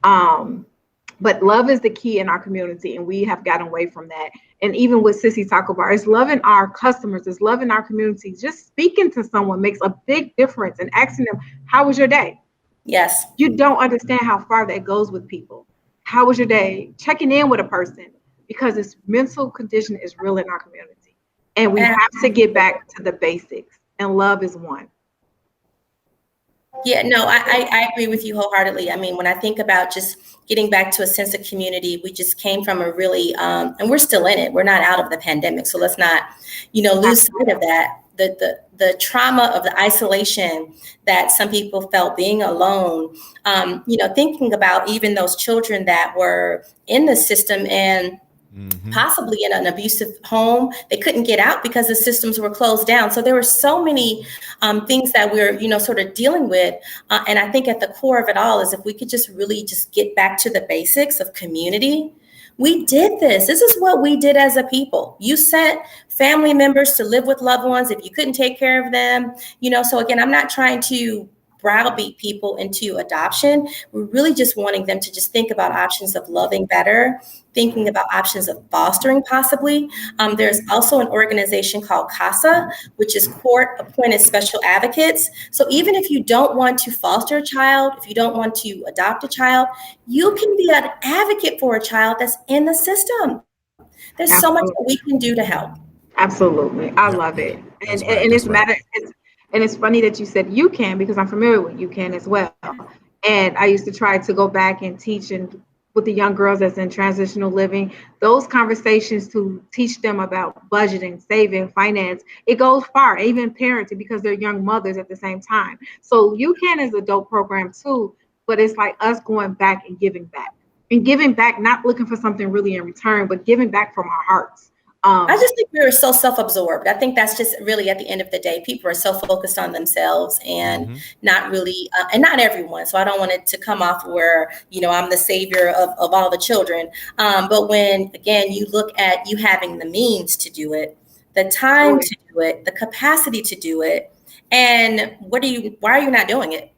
But love is the key in our community, and we have gotten away from that. And even with Sissy Taco Bar, it's loving our customers, it's loving our community. Just speaking to someone makes a big difference, and asking them, how was your day? Yes. You don't understand how far that goes with people. How was your day? Checking in with a person, because this mental condition is real in our community. And we have to get back to the basics, and love is one. Yeah, no, I agree with you wholeheartedly. I mean, when I think about just getting back to a sense of community, we just came from a really, and we're still in it. We're not out of the pandemic. So let's not, lose sight of that. The trauma of the isolation that some people felt, being alone, thinking about even those children that were in the system and possibly in an abusive home, they couldn't get out because the systems were closed down. So there were so many things that we're, sort of dealing with. And I think at the core of it all is, if we could just really just get back to the basics of community. We did this. This is what we did as a people. You sent family members to live with loved ones if you couldn't take care of them. So again, I'm not trying to browbeat people into adoption. We're really just wanting them to just think about options of loving better, thinking about options of fostering possibly. There's also an organization called CASA, which is Court Appointed Special Advocates. So even if you don't want to foster a child, if you don't want to adopt a child, you can be an advocate for a child that's in the system. There's so much that we can do to help. Absolutely. I love it. And it's matter and it's funny that you said you can, because I'm familiar with you can as well. And I used to try to go back and teach and with the young girls that's in transitional living, those conversations to teach them about budgeting, saving, finance, it goes far, even parenting, because they're young mothers at the same time. So you can is a dope program too, but it's like us going back and giving back. And giving back, not looking for something really in return, but giving back from our hearts. I just think we are so self-absorbed. I think that's just really at the end of the day, people are so focused on themselves and not really, and not everyone. So I don't want it to come off where, I'm the savior of all the children. But when, again, you look at you having the means to do it, the time to do it, the capacity to do it, and why are you not doing it?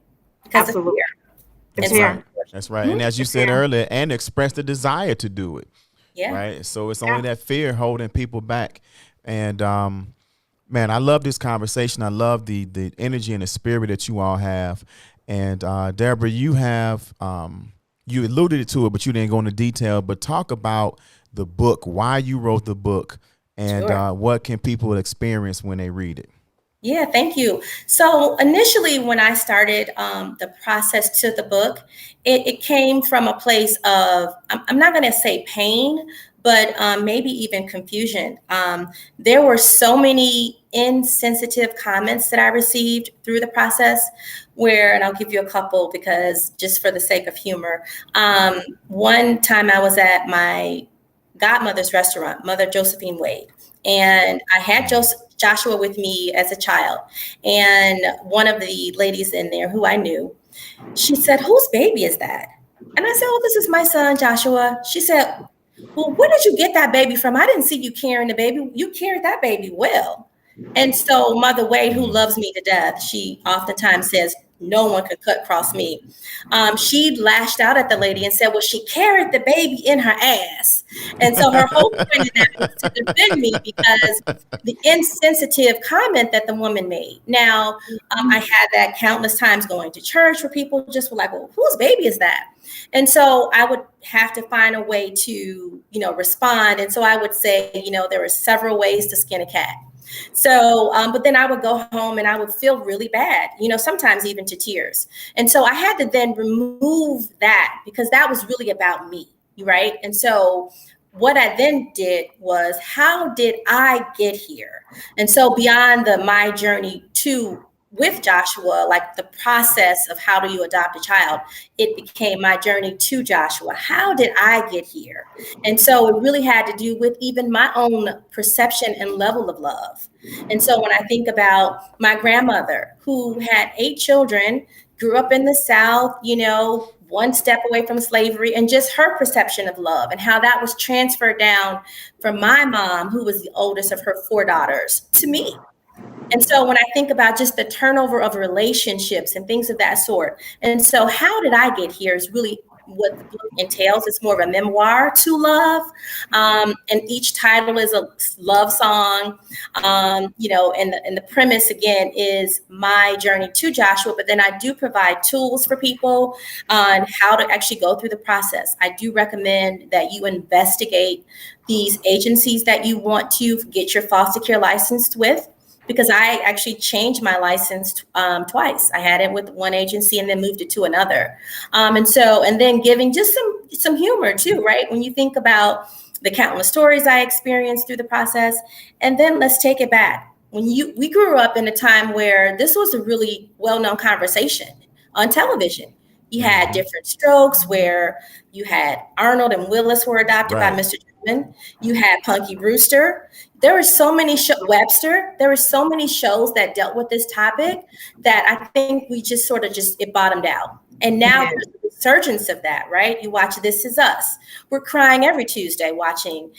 Because Absolutely. It's fear. That's right. And as you said earlier, and express the desire to do it. Yeah. Right. So it's only that fear holding people back. And man, I love this conversation. I love the energy and the spirit that you all have. And Deborah, you have you alluded to it, but you didn't go into detail. But talk about the book, why you wrote the book, and what can people experience when they read it. Yeah, thank you. So initially, when I started the process to the book, it came from a place of, I'm not going to say pain, but maybe even confusion. There were so many insensitive comments that I received through the process where, and I'll give you a couple because just for the sake of humor. One time I was at my godmother's restaurant, Mother Josephine Wade, and I had Joshua with me as a child. And one of the ladies in there who I knew, she said, "Whose baby is that?" And I said, "Oh, this is my son, Joshua." She said, "Well, where did you get that baby from? I didn't see you carrying the baby. You carried that baby well." And so Mother Wade, who loves me to death, she oftentimes says, "No one could cut across me." She lashed out at the lady and said, "Well, she carried the baby in her ass." And so her whole point of that was to defend me because the insensitive comment that the woman made. Now, I had that countless times going to church where people just were like, "Well, whose baby is that?" And so I would have to find a way to, respond. And so I would say, there are several ways to skin a cat. So, but then I would go home and I would feel really bad, sometimes even to tears. And so I had to then remove that because that was really about me, right? And so what I then did was, how did I get here? And so beyond my journey with Joshua, like the process of how do you adopt a child, it became my journey to Joshua. How did I get here? And so it really had to do with even my own perception and level of love. And so when I think about my grandmother who had 8 children, grew up in the South, one step away from slavery, and just her perception of love and how that was transferred down from my mom, who was the oldest of her 4 daughters, to me. And so when I think about just the turnover of relationships and things of that sort, and so how did I get here is really what the book entails. It's more of a memoir to love. And each title is a love song, and the premise, again, is my journey to Joshua. But then I do provide tools for people on how to actually go through the process. I do recommend that you investigate these agencies that you want to get your foster care licensed with, because I actually changed my license twice. I had it with one agency and then moved it to another. And then giving just some humor too, right? When you think about the countless stories I experienced through the process, and then let's take it back. We grew up in a time where this was a really well-known conversation on television. You had Different Strokes, where you had Arnold and Willis were adopted by Mr. German. You had Punky Brewster. There were so many Webster. There were so many shows that dealt with this topic that I think we just it bottomed out. And now there's a resurgence of that, right? You watch This Is Us. We're crying every Tuesday watching,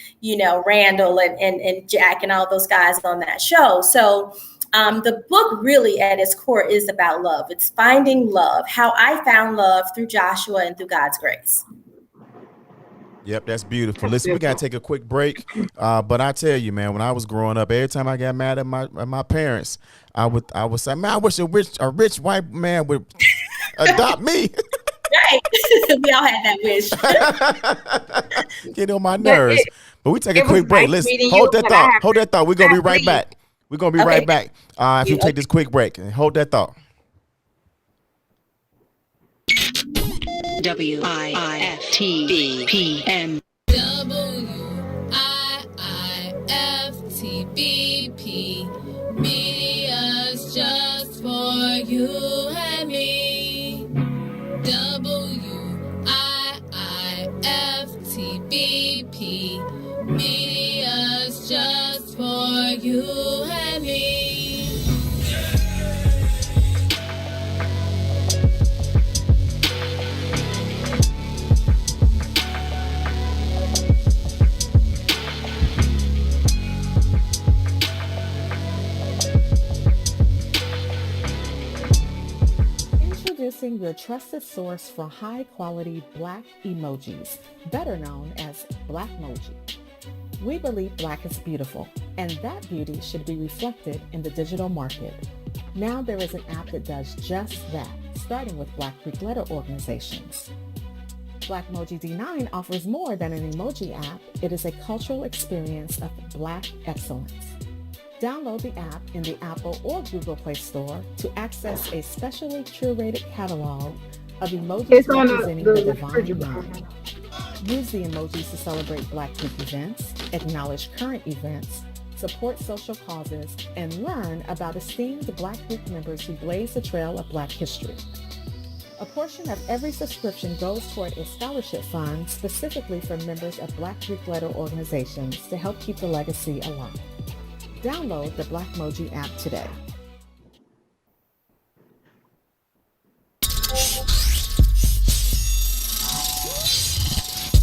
Randall and Jack and all those guys on that show. So The book really at its core is about love. It's finding love, how I found love through Joshua and through God's grace. Yep, that's beautiful. Listen, we gotta take a quick break. But I tell you, man, when I was growing up, every time I got mad at my parents, I would say, man, I wish a rich white man would adopt me. Right. We all had that wish. Get on my nerves. But we take a quick break. Let's hold that thought. Hold that thought. We're gonna be right back. We're gonna be right back. If you take this quick break and hold that thought. WIIFTBP. WIIFTBP. Media's just for you and me. WIIFTBP. Media's just for you and me. Introducing your trusted source for high-quality Black emojis, better known as Blackmoji. We believe Black is beautiful, and that beauty should be reflected in the digital market. Now there is an app that does just that, starting with Black Greek letter organizations. Blackmoji D9 offers more than an emoji app. It is a cultural experience of Black excellence. Download the app in the Apple or Google Play Store to access a specially curated catalog of emojis representing the divine mind. Use the emojis to celebrate Black Greek events, acknowledge current events, support social causes, and learn about esteemed Black Greek members who blaze the trail of Black history. A portion of every subscription goes toward a scholarship fund specifically for members of Black Greek letter organizations to help keep the legacy alive. Download the Blackmoji app today.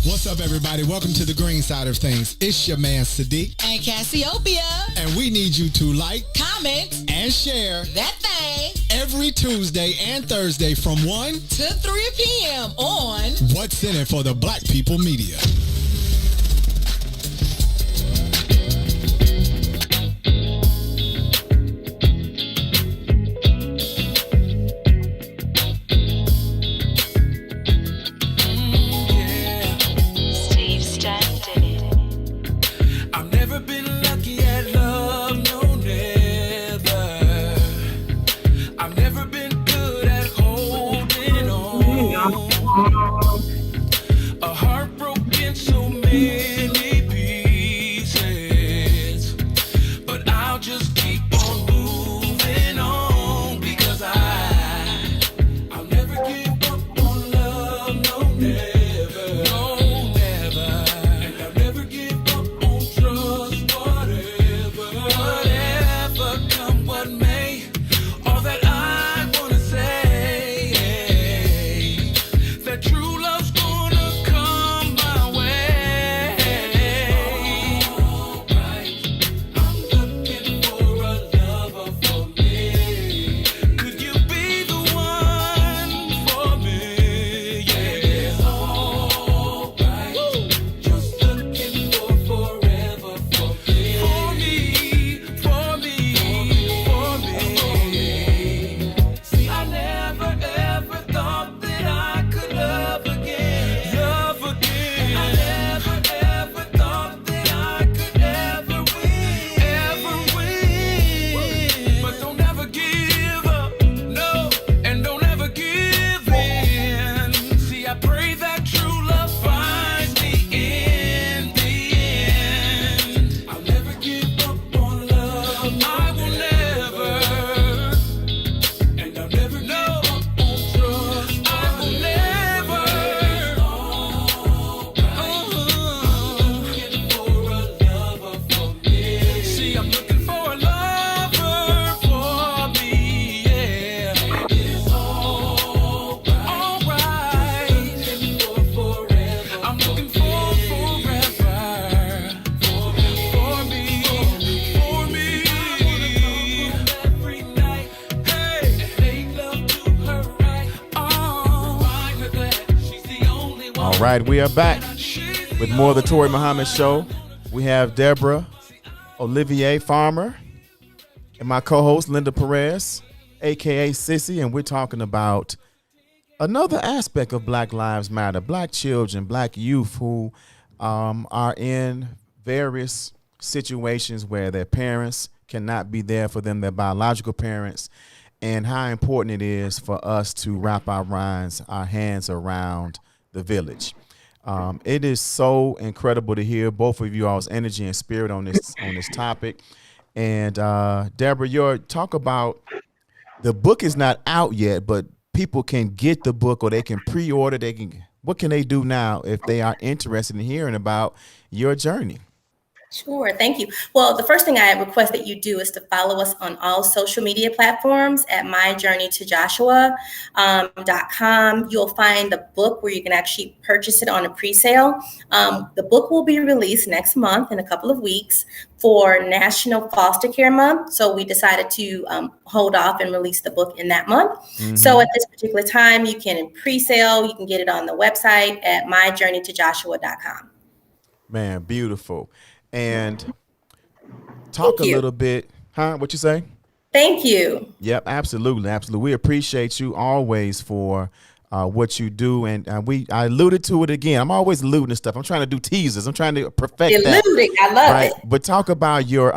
What's up, everybody? Welcome to the green side of things. It's your man, Sadiq. And Cassiopeia. And we need you to like, comment, and share that thing every Tuesday and Thursday from 1 to 3 p.m. on What's in It for the Black People Media. All right, we are back with more of the Toure Muhammad Show. We have Deborah Olivier Farmer and my co-host Linda Perez, aka Sissy, and we're talking about another aspect of Black Lives Matter, Black children, Black youth who are in various situations where their parents cannot be there for them, their biological parents, and how important it is for us to wrap our hands around the village. It is so incredible to hear both of you all's energy and spirit on this topic. And Deborah, your talk about the book is not out yet, but people can get the book or they can pre-order. What can they do now if they are interested in hearing about your journey? Sure. Thank you. Well, the first thing I request that you do is to follow us on all social media platforms at myjourneytojoshua.com. You'll find the book where you can actually purchase it on a pre-sale. The book will be released next month in a couple of weeks for National Foster Care Month. So we decided to hold off and release the book in that month. Mm-hmm. So at this particular time, you can pre-sale. You can get it on the website at myjourneytojoshua.com. Man, beautiful. And talk a little bit, what you say? Thank you. Yep, absolutely. We appreciate you always for what you do, and I alluded to it again. I'm always alluding to stuff. I'm trying to do teasers. I'm trying to perfect that. I love it. But talk about your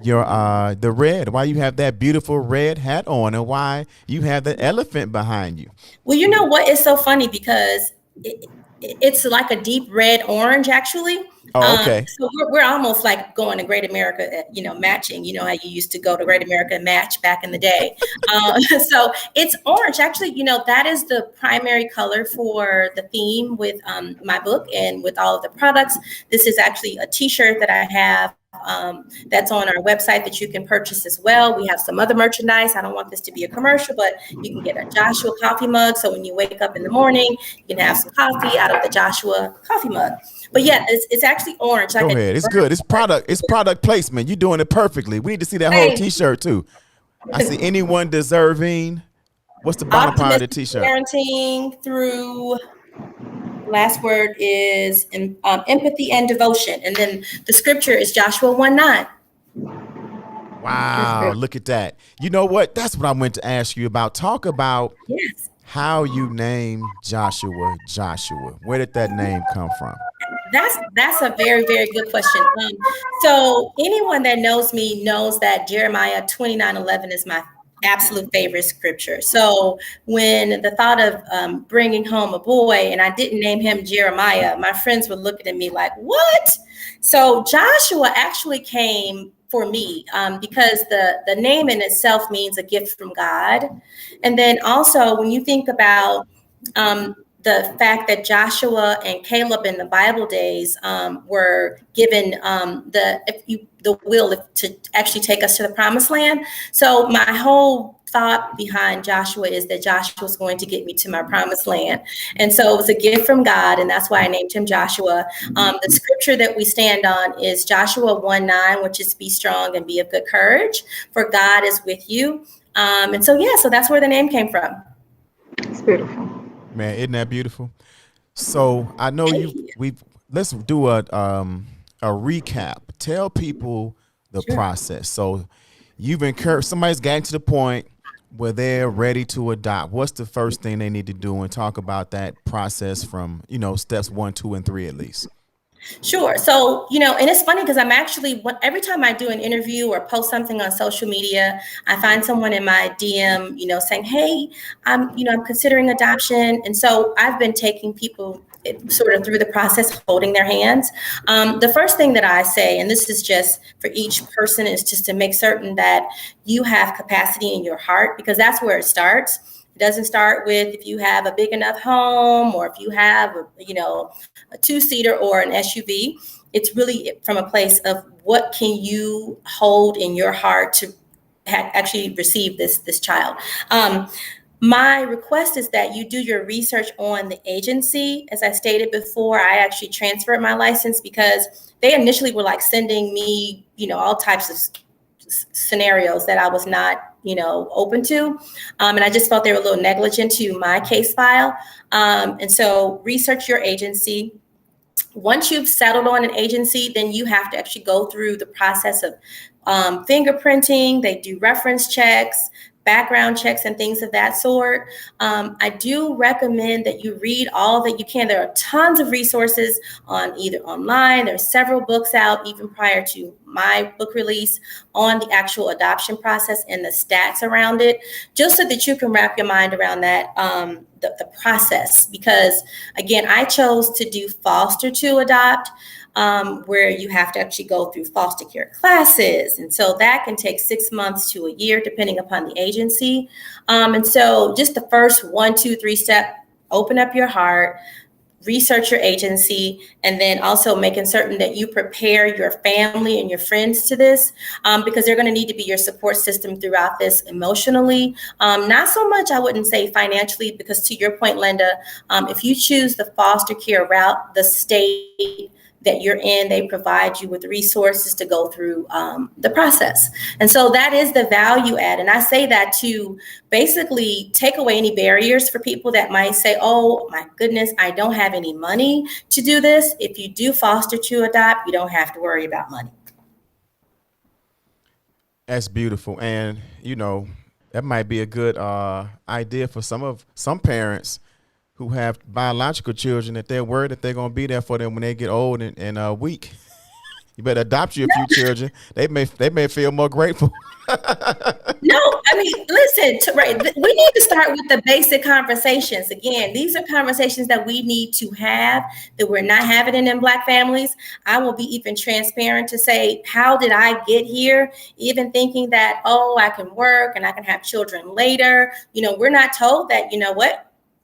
the red. Why you have that beautiful red hat on, and why you have the elephant behind you. Well, you know what? It's so funny because it's like a deep red orange, actually. Oh, okay. So we're almost like going to Great America, matching. You know how you used to go to Great America and match back in the day. So it's orange. Actually, that is the primary color for the theme with my book and with all of the products. This is actually a T-shirt that I have. That's on our website that you can purchase as well. We have some other merchandise. I don't want this to be a commercial, but you can get a Joshua coffee mug. So when you wake up in the morning, you can have some coffee out of the Joshua coffee mug. But yeah, it's actually orange. Go ahead. It's good. It's product placement. You're doing it perfectly. We need to see that whole T-shirt too. I see anyone deserving. What's the bottom part of the T-shirt? Parenting through. Last word is empathy and devotion. And then the scripture is Joshua 1:9. Wow, look at that. You know what? That's what I went to ask you about. Talk about how you named Joshua. Where did that name come from? That's a very, very good question. So anyone that knows me knows that Jeremiah 29:11 is my absolute favorite scripture. So when the thought of bringing home a boy and I didn't name him Jeremiah, my friends were looking at me like, what? So Joshua actually came for me because the name in itself means a gift from God. And then also when you think about the fact that Joshua and Caleb in the Bible days were given the will to actually take us to the promised land. So my whole thought behind Joshua is that Joshua was going to get me to my promised land. And so it was a gift from God, and that's why I named him Joshua. The scripture that we stand on is Joshua 1:9, which is be strong and be of good courage, for God is with you. And so that's where the name came from. It's beautiful. Man, isn't that beautiful? So I know let's do a recap. Tell people the process. So you've encouraged, somebody's gotten to the point where they're ready to adopt. What's the first thing they need to do, and talk about that process from, steps 1, 2, and 3 at least. Sure. So, and it's funny because I'm actually, every time I do an interview or post something on social media, I find someone in my DM, saying, hey, I'm considering adoption. And so I've been taking people sort of through the process, holding their hands. The first thing that I say, and this is just for each person, is just to make certain that you have capacity in your heart, because that's where it starts. It doesn't start with if you have a big enough home or if you have, a two-seater or an SUV. It's really from a place of what can you hold in your heart to actually receive this child. My request is that you do your research on the agency. As I stated before, I actually transferred my license because they initially were like sending me, all types of scenarios that I was not, open to. And I just felt they were a little negligent to my case file. And so research your agency. Once you've settled on an agency, then you have to actually go through the process of fingerprinting. They do reference checks, background checks, and things of that sort. I do recommend that you read all that you can. There are tons of resources on either online. There's several books out even prior to my book release on the actual adoption process and the stats around it, just so that you can wrap your mind around that, the process. Because again, I chose to do foster to adopt, where you have to actually go through foster care classes. And so that can take 6 months to a year, depending upon the agency. And so just the first 1, 2, 3 step, open up your heart, research your agency, and then also making certain that you prepare your family and your friends to this, because they're going to need to be your support system throughout this emotionally. Not so much, I wouldn't say financially, because to your point, Linda, if you choose the foster care route, the state that you're in, they provide you with resources to go through the process. And so that is the value add. And I say that to basically take away any barriers for people that might say, oh my goodness, I don't have any money to do this. If you do foster to adopt, you don't have to worry about money. That's beautiful. And, that might be a good idea for some parents who have biological children, that they're worried that they're going to be there for them when they get old and weak. You better adopt you a few children. They may feel more grateful. No, I mean, listen, we need to start with the basic conversations. Again, these are conversations that we need to have that we're not having in Black families. I will be even transparent to say, how did I get here? Even thinking that, I can work and I can have children later. We're not told that,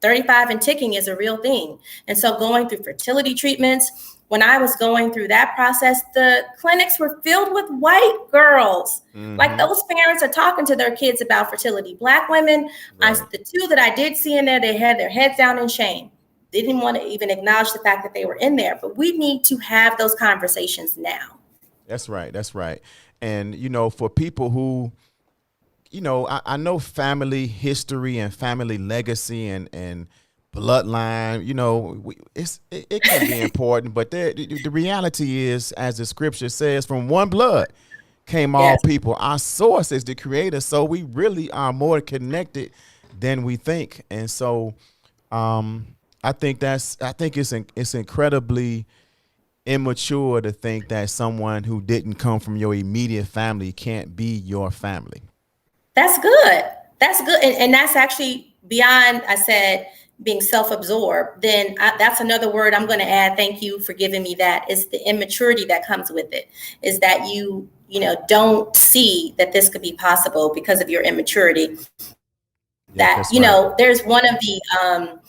35 and ticking is a real thing. And so going through fertility treatments, when I was going through that process, the clinics were filled with white girls. Mm-hmm. Like those parents are talking to their kids about fertility. Black women, right. The two that I did see in there, they had their heads down in shame. They didn't want to even acknowledge the fact that they were in there. But we need to have those conversations now. That's right. That's right. And, for people who, I know family history and family legacy and bloodline, it can be important, but the reality is, as the scripture says, from one blood came all people. Our source is the creator, so we really are more connected than we think. And so I think it's incredibly immature to think that someone who didn't come from your immediate family can't be your family. That's good. That's good. And that's actually beyond, I said, being self-absorbed. Then that's another word I'm going to add. Thank you for giving me that. Is the immaturity that comes with it. Is that you don't see that this could be possible because of your immaturity. That, right. There's one of the,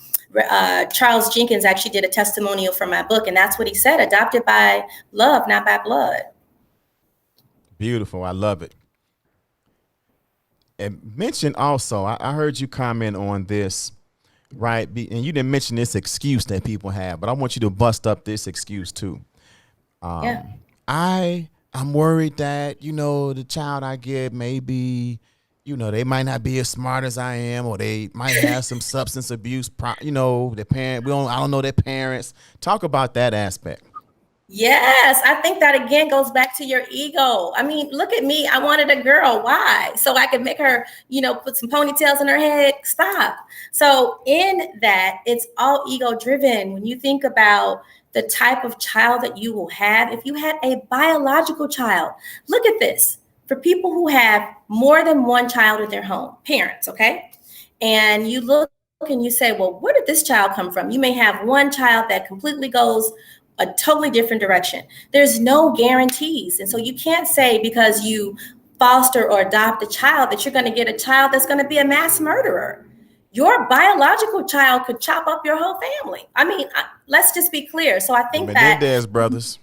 Charles Jenkins actually did a testimonial for my book. And that's what he said, adopted by love, not by blood. Beautiful. I love it. And mention also, I heard you comment on this, right? And you didn't mention this excuse that people have, but I want you to bust up this excuse too. I'm worried that, the child I get maybe, they might not be as smart as I am, or they might have some substance abuse, the parent, I don't know their parents. Talk about that aspect. Yes, I think that again goes back to your ego. I mean, look at me. I wanted a girl. Why? So I could make her, put some ponytails in her head. Stop. So in that, it's all ego driven. When you think about the type of child that you will have, if you had a biological child, look at this. For people who have more than one child in their home, parents, okay? And you look and you say, well, where did this child come from? You may have one child that completely goes a totally different direction. There's no guarantees. And so you can't say because you foster or adopt a child that you're going to get a child that's going to be a mass murderer. Your biological child could chop up your whole family. I mean, let's just be clear. So I think Menendez brothers.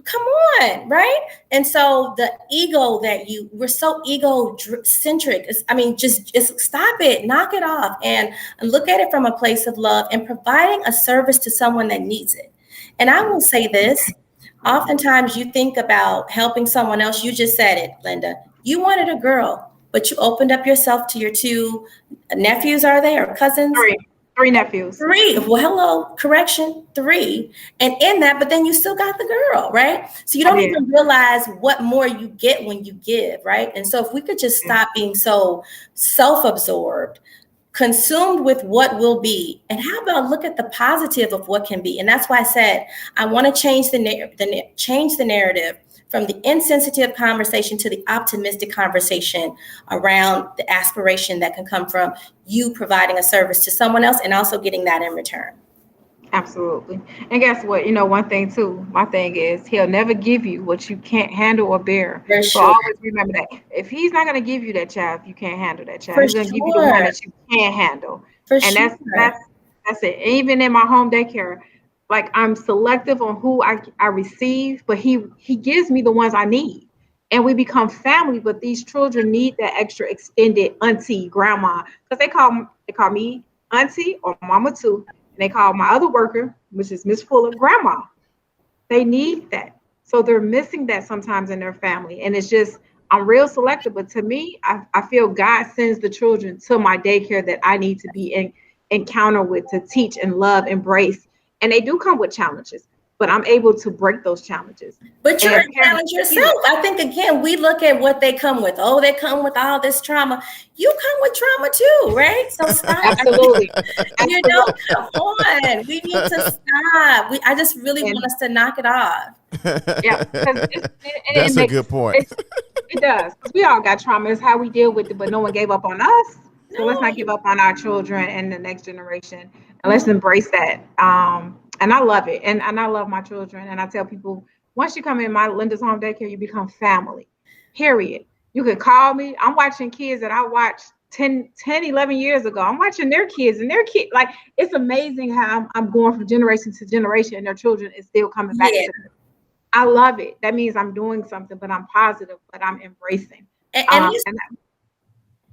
Come on, right? And so the ego that we're so ego-centric. Just stop it, knock it off, and look at it from a place of love and providing a service to someone that needs it. And I will say this, oftentimes you think about helping someone else. You just said it, Linda. You wanted a girl, but you opened up yourself to your two nephews, are they, or cousins? Three nephews. Three. Well, hello, correction, three. And in that, but then you still got the girl, right? So you don't even realize what more you get when you give, right? And so if we could just stop being so self-absorbed, consumed with what will be, and how about look at the positive of what can be? And that's why I said I want to change the narrative from the insensitive conversation to the optimistic conversation around the aspiration that can come from you providing a service to someone else and also getting that in return. Absolutely. And guess what? You know, one thing too, my thing is he'll never give you what you can't handle or bear. For So sure. always remember that. If he's not going to give you that child, if you can't handle that child, For he's going to give you the one sure. that you can handle. For And sure. that's it. Even in my home daycare, like I'm selective on who I receive, but he gives me the ones I need. And we become family, but these children need that extra extended auntie, grandma, because they call me auntie or mama too. And they call my other worker, which is Miss Fuller, grandma. They need that. So they're missing that sometimes in their family. And it's just, I'm real selective. But to me, I feel God sends the children to my daycare that I need to be in encounter with, to teach and love, embrace. And they do come with challenges, but I'm able to break those challenges. But you're a challenge yourself. I think, again, we look at what they come with. Oh, they come with all this trauma. You come with trauma too, right? So stop. Absolutely. You know, come on. We need to stop. I just really want us to knock it off. Yeah. That's a good point. It does. Because we all got trauma. It's how we deal with it, but no one gave up on us. So let's not give up on our children and the next generation. And let's embrace that. And I love it. And I love my children. And I tell people, once you come in my Linda's Home Daycare, you become family, period. You can call me. I'm watching kids that I watched 10, 11 years ago. I'm watching their kids and their kids. Like, it's amazing how I'm going from generation to generation and their children is still coming back to me. I love it. That means I'm doing something, but I'm positive, but I'm embracing.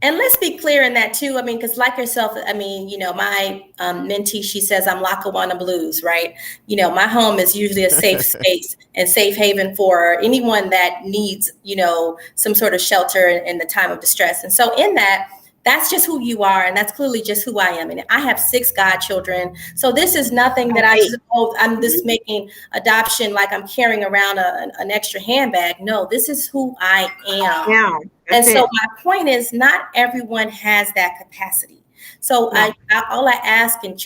And let's be clear in that too. I mean, because like yourself, I mean, you know, my mentee, she says I'm Lackawanna Blues, right? You know, my home is usually a safe space and safe haven for anyone that needs, you know, some sort of shelter in the time of distress. And so in that, that's just who you are. And that's clearly just who I am. And I have 6 godchildren. So this is nothing that I'm just making adoption like I'm carrying around an extra handbag. No, this is who I am. Yeah, and so my point is not everyone has that capacity. So all I ask and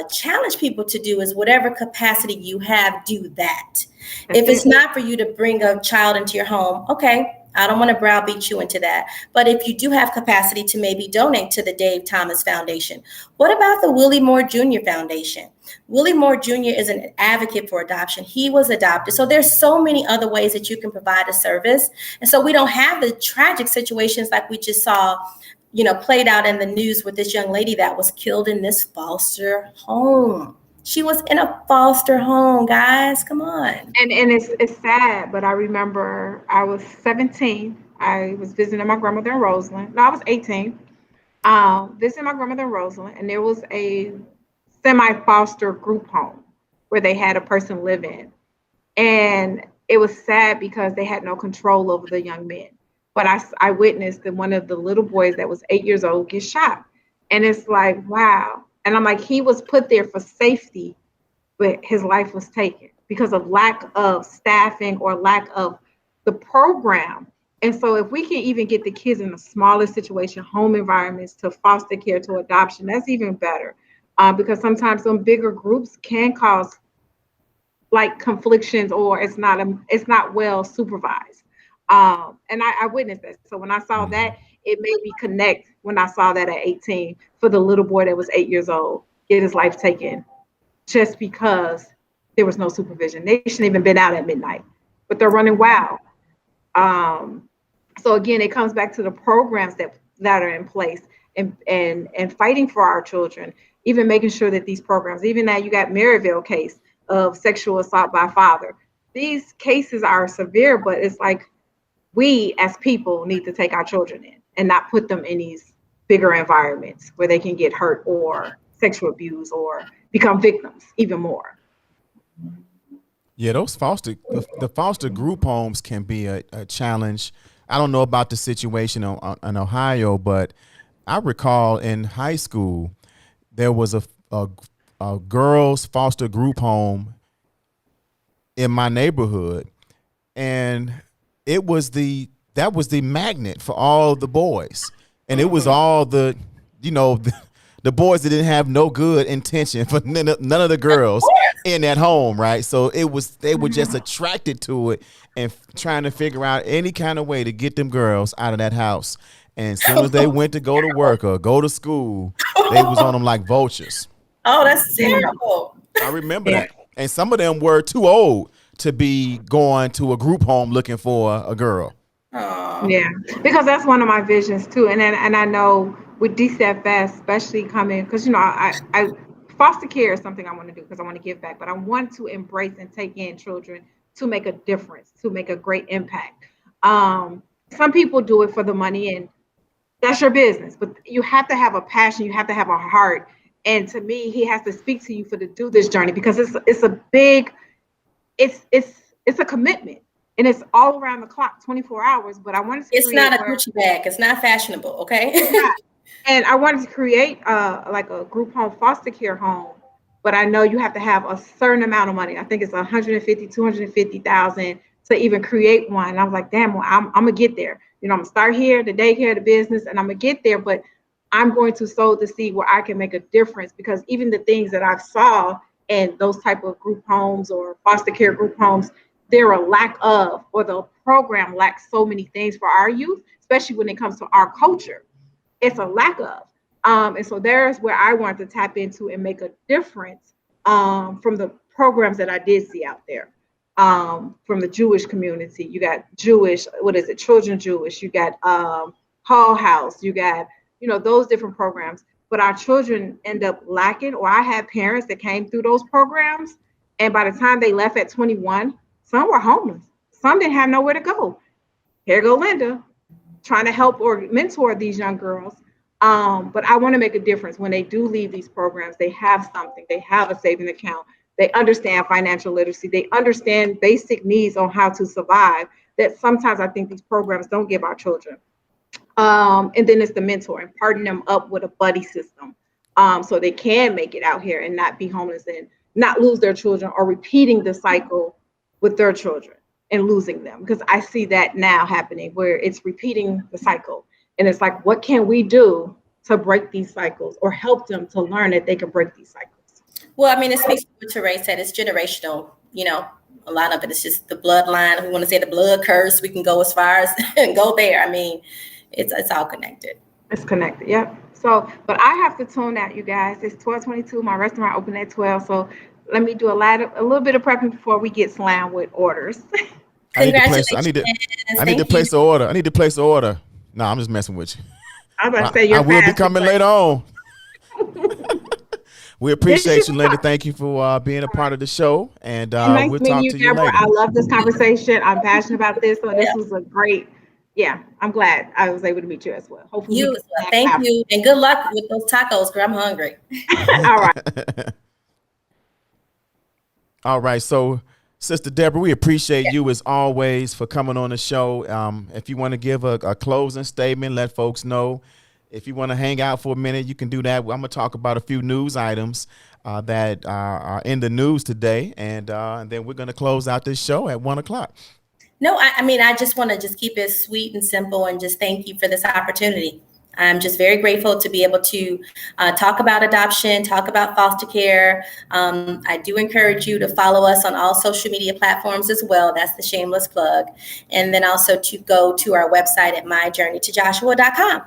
challenge people to do is whatever capacity you have, do that. If it's not for you to bring a child into your home, okay, I don't want to browbeat you into that. But if you do have capacity to maybe donate to the Dave Thomas Foundation, what about the Willie Moore Jr. Foundation? Willie Moore Jr. is an advocate for adoption. He was adopted. So there's so many other ways that you can provide a service. And so we don't have the tragic situations like we just saw, you know, played out in the news with this young lady that was killed in this foster home. She was in a foster home, guys. Come on. And it's sad, but I remember I was 17. I was visiting my grandmother in Roseland. No, I was 18. Visiting my grandmother in Roseland, and there was a semi-foster group home where they had a person live in. And it was sad because they had no control over the young men. But I witnessed that one of the little boys that was 8 years old get shot. And it's like, wow. And I'm like, he was put there for safety, but his life was taken because of lack of staffing or lack of the program. And so if we can even get the kids in the smallest situation, home environments, to foster care, to adoption, that's even better. Because sometimes some bigger groups can cause like conflictions, or it's not well supervised. And I witnessed that. So when I saw that, it made me connect when I saw that at 18 for the little boy that was 8 years old, get his life taken just because there was no supervision. They shouldn't even been out at midnight, but they're running wild. So again, it comes back to the programs that are in place and fighting for our children, even making sure that these programs, even now you got Maryville case of sexual assault by father. These cases are severe, but it's like we as people need to take our children in and not put them in these bigger environments where they can get hurt or sexual abuse or become victims even more. Yeah, those the foster group homes can be a challenge. I don't know about the situation in Ohio, but I recall in high school there was a girls' foster group home in my neighborhood, and that was the magnet for all the boys, and it was all the the boys that didn't have no good intention for none of the girls in that home, right? So they were just attracted to it and trying to figure out any kind of way to get them girls out of that house. And as soon as they went to go to work or go to school, they was on them like vultures. Oh, that's terrible. I remember that. And some of them were too old to be going to a group home looking for a girl. Yeah, because that's one of my visions too. And I know with DCFS, especially coming, because I foster care is something I want to do because I want to give back, but I want to embrace and take in children to make a difference, to make a great impact. Some people do it for the money, and that's your business, but you have to have a passion, you have to have a heart. And to me, he has to speak to you to do this journey, because it's a big, it's a commitment. And it's all around the clock, 24 hours. But I wanted to It's not a Gucci bag. It's not fashionable, okay? And I wanted to create like a group home, foster care home. But I know you have to have a certain amount of money. I think it's 150, 250,000 to even create one. And I was like, damn, well, I'm gonna get there. I'm gonna start here, the daycare, the business, and I'm gonna get there. But I'm going to sow the seed where I can make a difference, because even the things that I've saw in those type of group homes or foster care group homes, there are lack of, or the program lacks so many things for our youth, especially when it comes to our culture. It's a lack of. And so there's where I want to tap into and make a difference from the programs that I did see out there. From the Jewish community, you got Jewish, Children Jewish, you got Hall House, you got, those different programs. But our children end up lacking, or I had parents that came through those programs, and by the time they left at 21, some were homeless. Some didn't have nowhere to go. Here go Linda, trying to help or mentor these young girls. But I want to make a difference when they do leave these programs. They have something. They have a saving account. They understand financial literacy. They understand basic needs on how to survive that sometimes I think these programs don't give our children. And then it's the mentor and partnering them up with a buddy system, so they can make it out here and not be homeless and not lose their children or repeating the cycle with their children and losing them. Because I see that now happening where it's repeating the cycle. And it's like, what can we do to break these cycles or help them to learn that they can break these cycles? Well, I mean, it speaks to what Toure said. It's generational, a lot of it is just the bloodline. If we want to say the blood curse, we can go as far as and go there. I mean, it's all connected. It's connected. Yep. So, but I have to tune out, you guys. It's 12:22. My restaurant opened at 12. So let me do a little bit of prepping before we get slammed with orders. I need to place the order. I need to place the order. No, I'm just messing with you. I was about to say I will be coming later on. We appreciate you, Linda. Thank you for being a part of the show. And nice we'll talk to you later. I love this conversation. I'm passionate about this. So this was a great, I'm glad I was able to meet you as well. Hopefully you as well. Thank you. And good luck with those tacos, girl. I'm hungry. All right. All right. So, Sister Deborah, we appreciate you as always for coming on the show. If you want to give a closing statement, let folks know. If you want to hang out for a minute, you can do that. I'm going to talk about a few news items that are in the news today, and then we're going to close out this show at 1:00. No, I mean, I just want to just keep it sweet and simple and just thank you for this opportunity. I'm just very grateful to be able to talk about adoption, talk about foster care. I do encourage you to follow us on all social media platforms as well. That's the shameless plug. And then also to go to our website at myjourneytojoshua.com.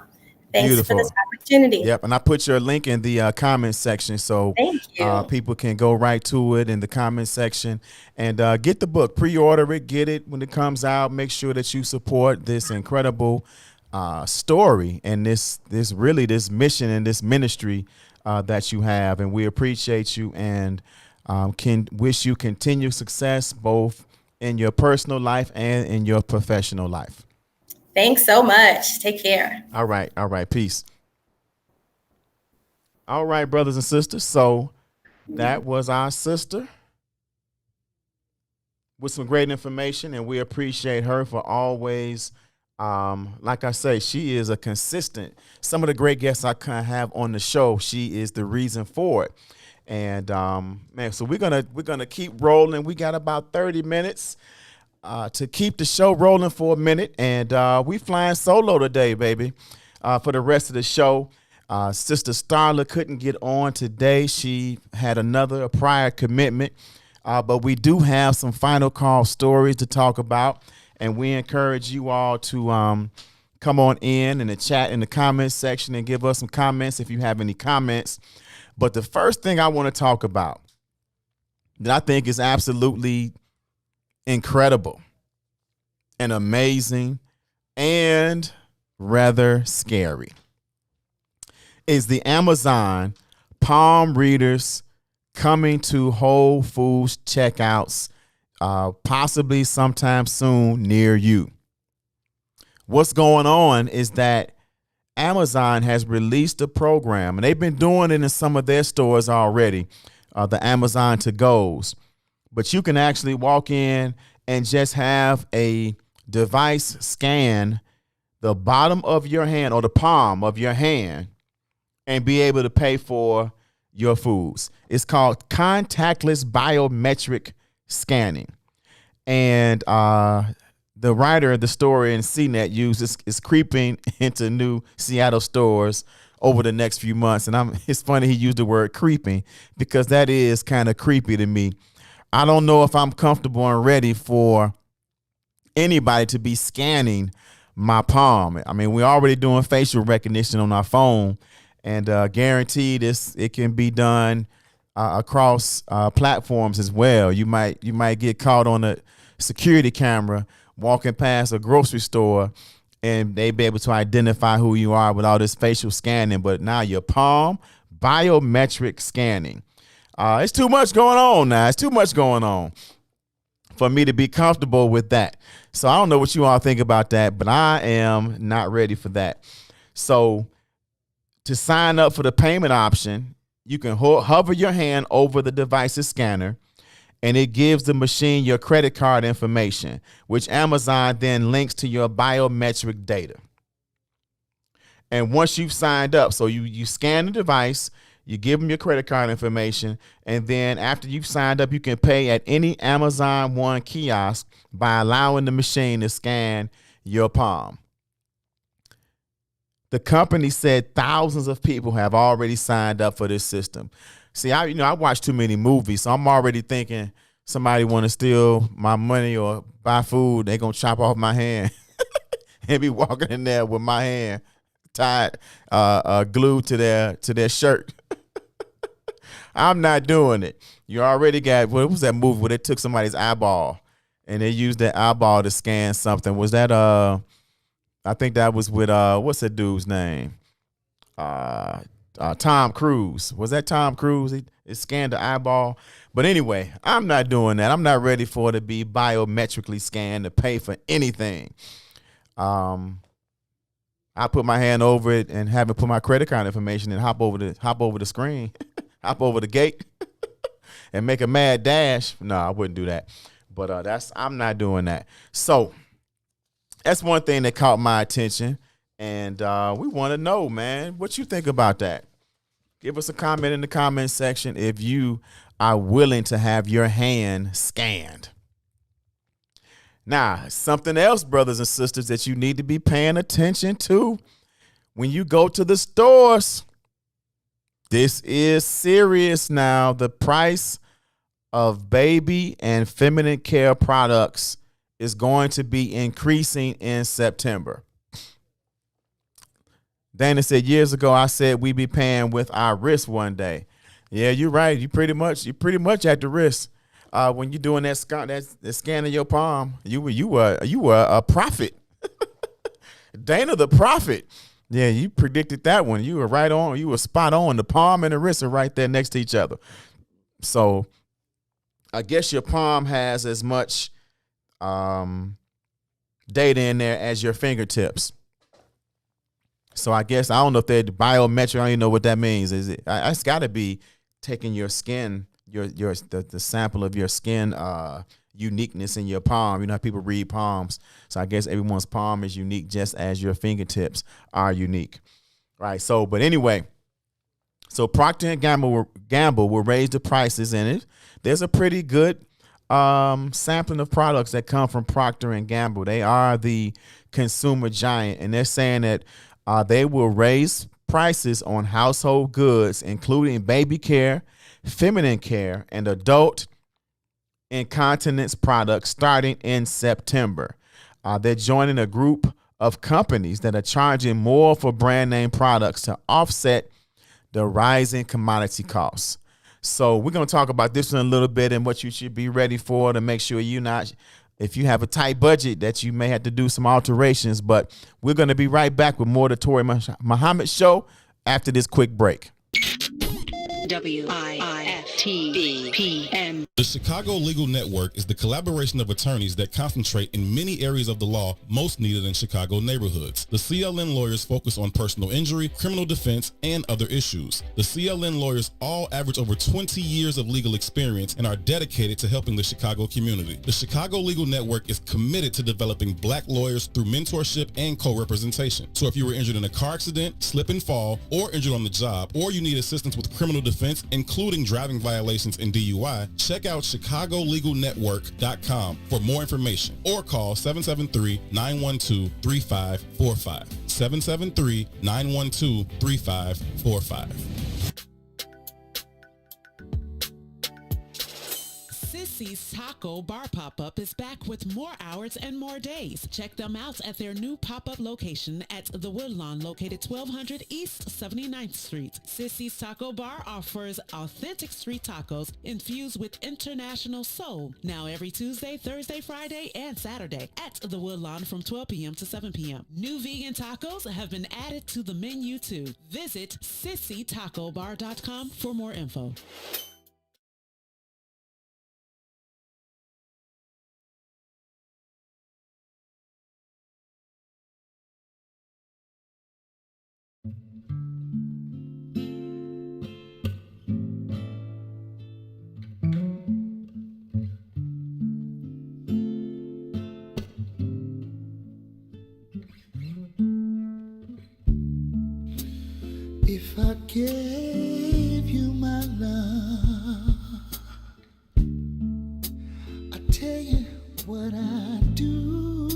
Thanks Beautiful. For this opportunity. Yep, and I put your link in the comment section so people can go right to it in the comment section and get the book, pre-order it, get it when it comes out. Make sure that you support this incredible story and this mission and this ministry that you have, and we appreciate you and can wish you continued success both in your personal life and in your professional life. Thanks so much. Take care. All right. Peace. All right, brothers and sisters. So that was our sister with some great information, and we appreciate her for always Like I say, she is a consistent. Some of the great guests I can have on the show, she is the reason for it. And man, so we're gonna keep rolling. We got about 30 minutes to keep the show rolling for a minute, and we flying solo today, baby. For the rest of the show, Sister Starla couldn't get on today. She had a prior commitment, but we do have some final call stories to talk about, and we encourage you all to come on in the chat in the comments section and give us some comments if you have any comments. But the first thing I want to talk about that I think is absolutely incredible and amazing and rather scary is the Amazon palm readers coming to Whole Foods checkouts possibly sometime soon near you. What's going on is that Amazon has released a program, and they've been doing it in some of their stores already, the Amazon to goes. But you can actually walk in and just have a device scan the bottom of your hand or the palm of your hand and be able to pay for your foods. It's called contactless biometric scanning. And the writer of the story in CNET uses is creeping into new Seattle stores over the next few months. And it's funny he used the word creeping because that is kind of creepy to me. I don't know if I'm comfortable and ready for anybody to be scanning my palm. I mean, we're already doing facial recognition on our phone, and guaranteed it can be done across platforms as well. You might get caught on a security camera walking past a grocery store, and they be able to identify who you are with all this facial scanning. But now your palm biometric scanning. It's too much going on now. It's too much going on for me to be comfortable with that. So I don't know what you all think about that, but I am not ready for that. So to sign up for the payment option, you can hover your hand over the device's scanner, and it gives the machine your credit card information, which Amazon then links to your biometric data. And once you've signed up, so you scan the device, you give them your credit card information, and then after you've signed up, you can pay at any Amazon One kiosk by allowing the machine to scan your palm. The company said thousands of people have already signed up for this system. See, I watch too many movies, so I'm already thinking somebody want to steal my money or buy food, they're going to chop off my hand and be walking in there with my hand tied, glued to their shirt. I'm not doing it. You already got, what was that movie where they took somebody's eyeball and they used that eyeball to scan something? Was that, I think that was with, what's that dude's name? Tom Cruise. Was that Tom Cruise? He scanned the eyeball. But anyway, I'm not doing that. I'm not ready for it to be biometrically scanned to pay for anything. I put my hand over it and have it put my credit card information and hop over the screen, hop over the gate and make a mad dash. No, I wouldn't do that. But I'm not doing that. So that's one thing that caught my attention. And we want to know, man, what you think about that. Give us a comment in the comment section if you are willing to have your hand scanned. Now, something else, brothers and sisters, that you need to be paying attention to when you go to the stores. This is serious now. The price of baby and feminine care products is going to be increasing in September. Dana said years ago, I said we'd be paying with our wrist one day. Yeah, you're right. You pretty much at the wrist. When you're doing that scan of your palm, you were a prophet. Dana the prophet. Yeah, you predicted that one. You were right on. You were spot on. The palm and the wrist are right there next to each other. So I guess your palm has as much data in there as your fingertips. So I guess, I don't know if they're biometric. I don't even know what that means. Is it? It's got to be taking your skin, the sample of your skin uniqueness in your palm. You know how people read palms. So I guess everyone's palm is unique just as your fingertips are unique. Right. So, but anyway, so Procter and Gamble will raise the prices in it. There's a pretty good sampling of products that come from Procter and Gamble. They are the consumer giant, and they're saying that they will raise prices on household goods, including baby care, feminine care, and adult incontinence products starting in September. They're joining a group of companies that are charging more for brand name products to offset the rising commodity costs. So we're going to talk about this in a little bit and what you should be ready for to make sure if you have a tight budget, that you may have to do some alterations. But we're going to be right back with more of the Toure Muhammad Show after this quick break. WIIFTBP. The Chicago Legal Network is the collaboration of attorneys that concentrate in many areas of the law most needed in Chicago neighborhoods. The CLN lawyers focus on personal injury, criminal defense, and other issues. The CLN lawyers all average over 20 years of legal experience and are dedicated to helping the Chicago community. The Chicago Legal Network is committed to developing black lawyers through mentorship and co-representation. So if you were injured in a car accident, slip and fall, or injured on the job, or you need assistance with criminal defense, including driving violations and DUI, check out ChicagoLegalNetwork.com for more information or call 773-912-3545. 773-912-3545. Sissy's Taco Bar Pop-Up is back with more hours and more days. Check them out at their new pop-up location at the Woodlawn, located 1200 East 79th Street. Sissy's Taco Bar offers authentic street tacos infused with international soul. Now every Tuesday, Thursday, Friday, and Saturday at the Woodlawn from 12 p.m. to 7 p.m. New vegan tacos have been added to the menu too. Visit sissytacobar.com for more info. If I gave you my love, I tell you what I do.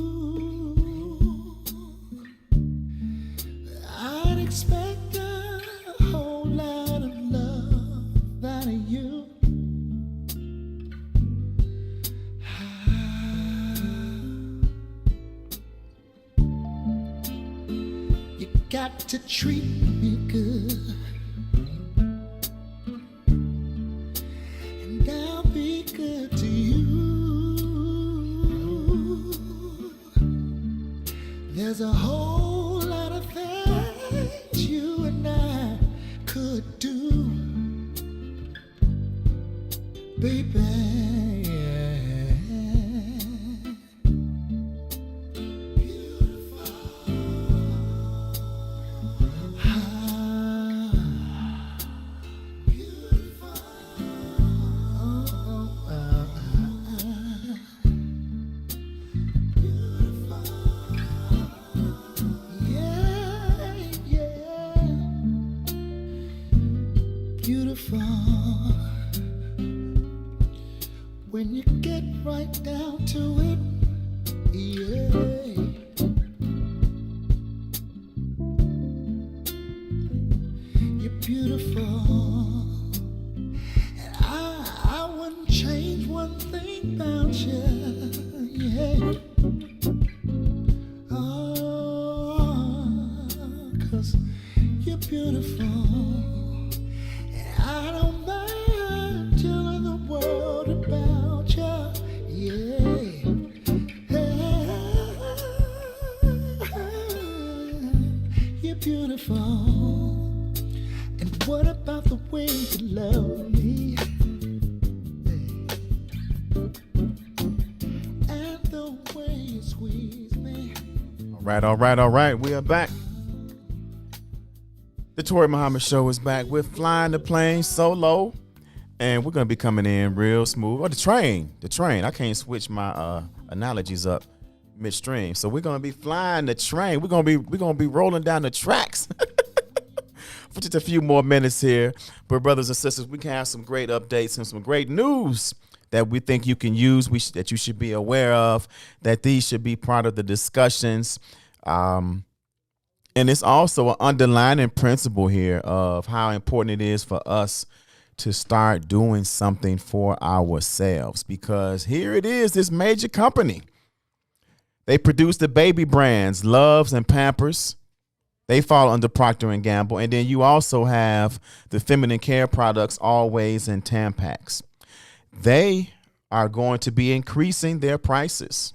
I'd expect a whole lot of love out of you. You got to treat me good, and I'll be good to you. There's a whole lot of things you and I could do, baby. Beautiful when you get right down to it, yeah. You're beautiful, and I wouldn't change one thing about you, yeah. Oh, 'cause you're beautiful. I don't mind telling the world about you, yeah. You're beautiful. And what about the way you love me? And the way you squeeze me. All right. We are back. The Toure Muhammad Show is back. We're flying the plane solo And we're gonna be coming in real smooth. Oh, the train. I can't switch my analogies up midstream. So we're gonna be flying the train. We're gonna be rolling down the tracks for just a few more minutes here. But brothers and sisters, we can have some great updates and some great news that we think you can use. That you should be aware of. That these should be part of the discussions. And it's also an underlying principle here of how important it is for us to start doing something for ourselves, because here it is, this major company. They produce the baby brands, Loves and Pampers. They fall under Procter & Gamble. And then you also have the feminine care products, Always and Tampax. They are going to be increasing their prices,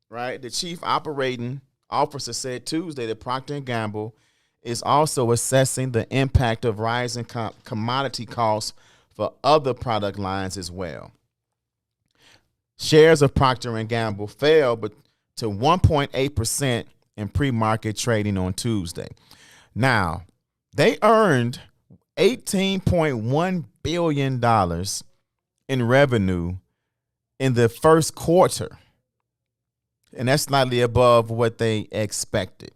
right? The chief operating officer said Tuesday that Procter & Gamble is also assessing the impact of rising commodity costs for other product lines as well. Shares of Procter & Gamble fell to 1.8% in pre-market trading on Tuesday. Now, they earned $18.1 billion in revenue in the first quarter, and that's slightly above what they expected.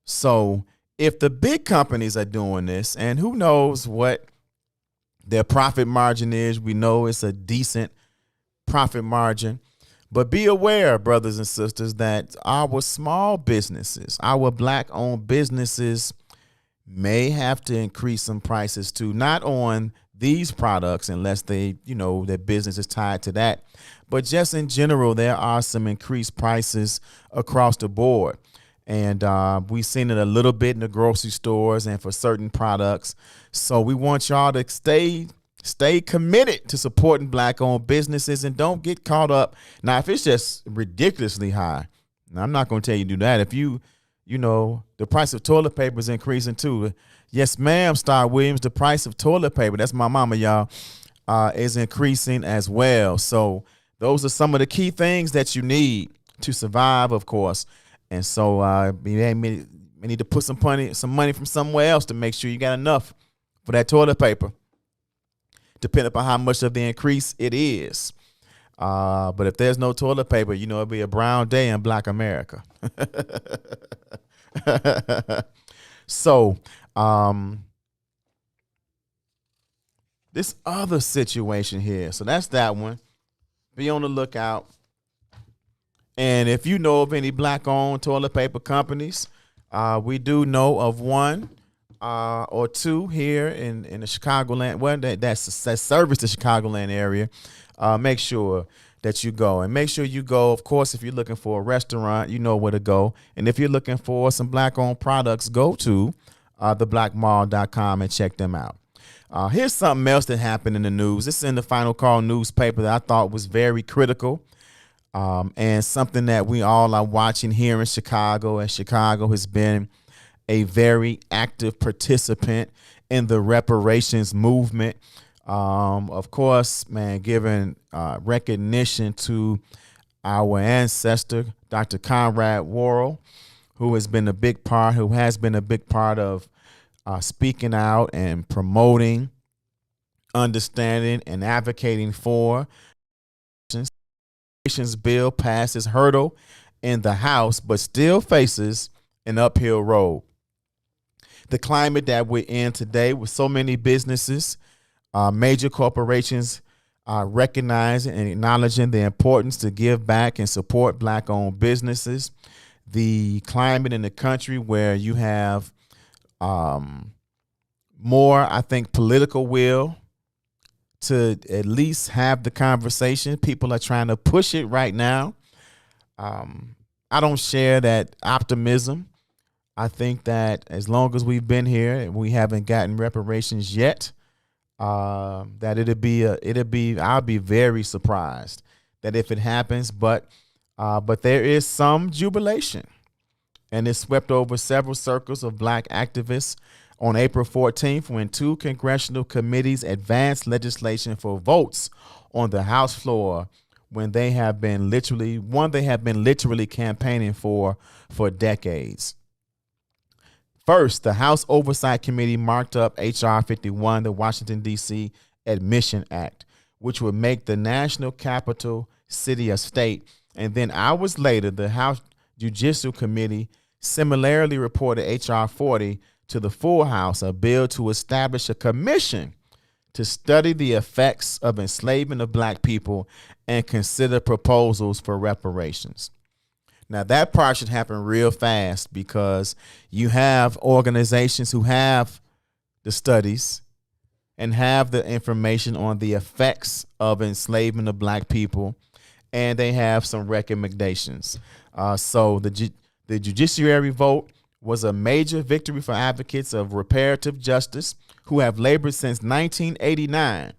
So if the big companies are doing this, and who knows what their profit margin is, we know it's a decent profit margin. But be aware, brothers and sisters, that our small businesses, our black-owned businesses may have to increase some prices too, not on these products unless their business is tied to that. But just in general, there are some increased prices across the board. And we've seen it a little bit in the grocery stores and for certain products. So we want y'all to stay committed to supporting black-owned businesses and don't get caught up. Now, if it's just ridiculously high, now I'm not going to tell you to do that. If the price of toilet paper is increasing too. Yes, ma'am, Star Williams, the price of toilet paper, that's my mama, y'all, is increasing as well. So those are some of the key things that you need to survive, of course. And so we need to put some money from somewhere else to make sure you got enough for that toilet paper, depending upon how much of the increase it is. But if there's no toilet paper, it'll be a brown day in Black America. So this other situation here, so that's that one. Be on the lookout. And if you know of any black-owned toilet paper companies, we do know of one or two here in the Chicagoland. Well, that service the Chicagoland area. Make sure that you go. And make sure you go, of course, if you're looking for a restaurant, you know where to go. And if you're looking for some black-owned products, go to theblackmall.com and check them out. Here's something else that happened in the news. This is in the Final Call newspaper that I thought was very critical. And something that we all are watching here in Chicago, as Chicago has been a very active participant in the reparations movement. Of course, man, giving recognition to our ancestor, Dr. Conrad Worrell, who has been a big part of speaking out and promoting, understanding, and advocating for bill passes hurdle in the House, but still faces an uphill road. The climate that we're in today, with so many businesses, major corporations recognizing and acknowledging the importance to give back and support black-owned businesses, the climate in the country where you have more, I think, political will to at least have the conversation. People are trying to push it right now. I don't share that optimism. I think that as long as we've been here and we haven't gotten reparations yet, that I'll be very surprised that if it happens, but there is some jubilation, and it swept over several circles of black activists on April 14th when two congressional committees advanced legislation for votes on the House floor when they have been literally campaigning for decades. First, the House Oversight Committee marked up H.R. 51, the Washington, D.C. Admission Act, which would make the national capital city a state. And then hours later, the House Judicial Committee similarly reported H.R. 40 to the full House, a bill to establish a commission to study the effects of enslavement of black people and consider proposals for reparations. Now, that part should happen real fast because you have organizations who have the studies and have the information on the effects of enslavement of black people, and they have some recommendations. So the judiciary vote was a major victory for advocates of reparative justice who have labored since 1989,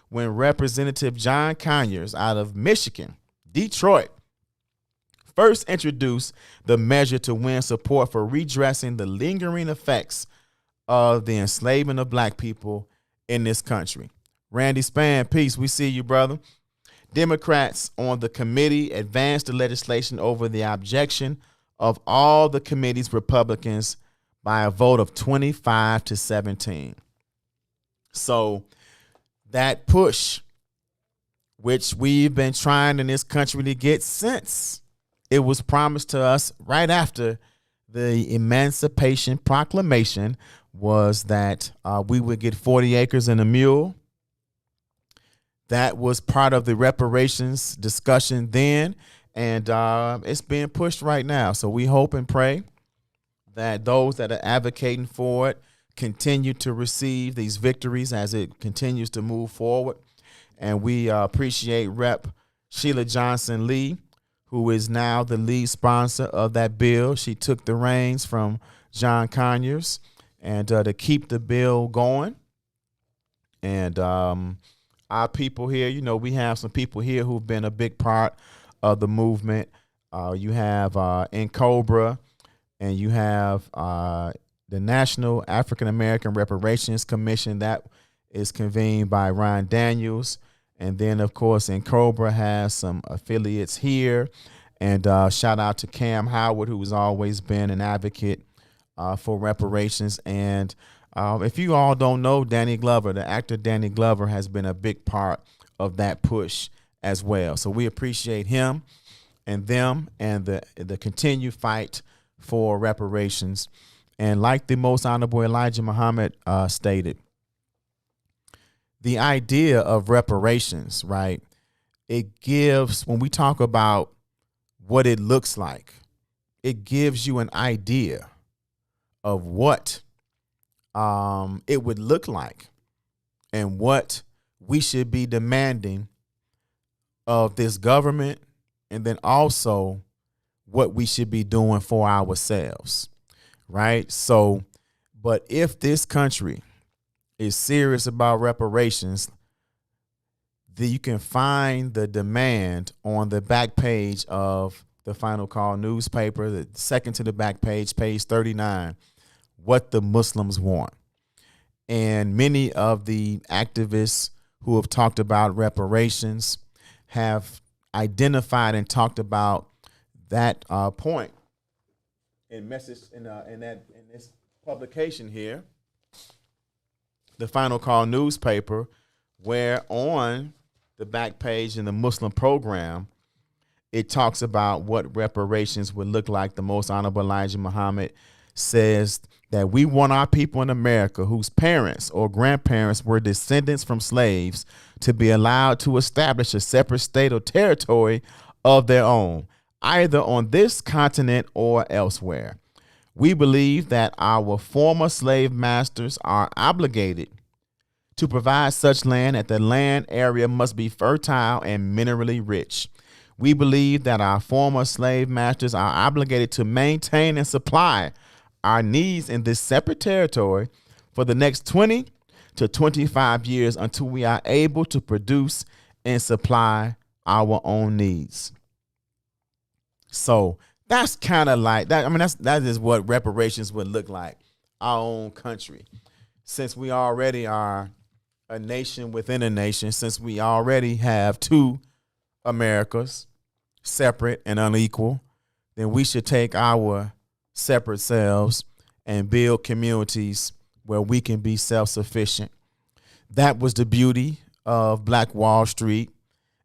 when Representative John Conyers out of Michigan, Detroit, first introduced the measure to win support for redressing the lingering effects of the enslavement of black people in this country. Randy Spann, peace. We see you, brother. Democrats on the committee advanced the legislation over the objection of all the committee's Republicans by a vote of 25-17. So that push, which we've been trying in this country to get since it was promised to us right after the Emancipation Proclamation, was that we would get 40 acres and a mule. That was part of the reparations discussion then, and it's being pushed right now. So we hope and pray that those that are advocating for it continue to receive these victories as it continues to move forward. And we appreciate Rep. Sheila Johnson Lee, who is now the lead sponsor of that bill. She took the reins from John Conyers and to keep the bill going. And our people here, you know, we have some people here who've been a big part of the movement. You have NCOBRA, and you have the National African American Reparations Commission that is convened by Ron Daniels. And then, of course, NCOBRA has some affiliates here. And shout out to Cam Howard, who has always been an advocate for reparations. And if you all don't know, Danny Glover, the actor Danny Glover, has been a big part of that push as well. So we appreciate him and them and the continued fight for reparations. And like the Most Honorable Elijah Muhammad stated, the idea of reparations, right, it gives, when we talk about what it looks like, it gives you an idea of what it would look like and what we should be demanding of this government, and then also what we should be doing for ourselves, right? So, but if this country is serious about reparations, then you can find the demand on the back page of the Final Call newspaper, the second to the back page, page 39, what the Muslims want. And many of the activists who have talked about reparations have identified and talked about that point in message in this publication here, the Final Call newspaper, where on the back page in the Muslim program, it talks about what reparations would look like. The Most Honorable Elijah Muhammad says that we want our people in America whose parents or grandparents were descendants from slaves to be allowed to establish a separate state or territory of their own, either on this continent or elsewhere. We believe that our former slave masters are obligated to provide such land, that the land area must be fertile and minerally rich. We believe that our former slave masters are obligated to maintain and supply our needs in this separate territory for the next 20 to 25 years until we are able to produce and supply our own needs. So that's kind of like that. I mean, that is what reparations would look like, our own country. Since we already are a nation within a nation, since we already have two Americas, separate and unequal, then we should take our separate selves and build communities where we can be self-sufficient. That was the beauty of Black Wall Street,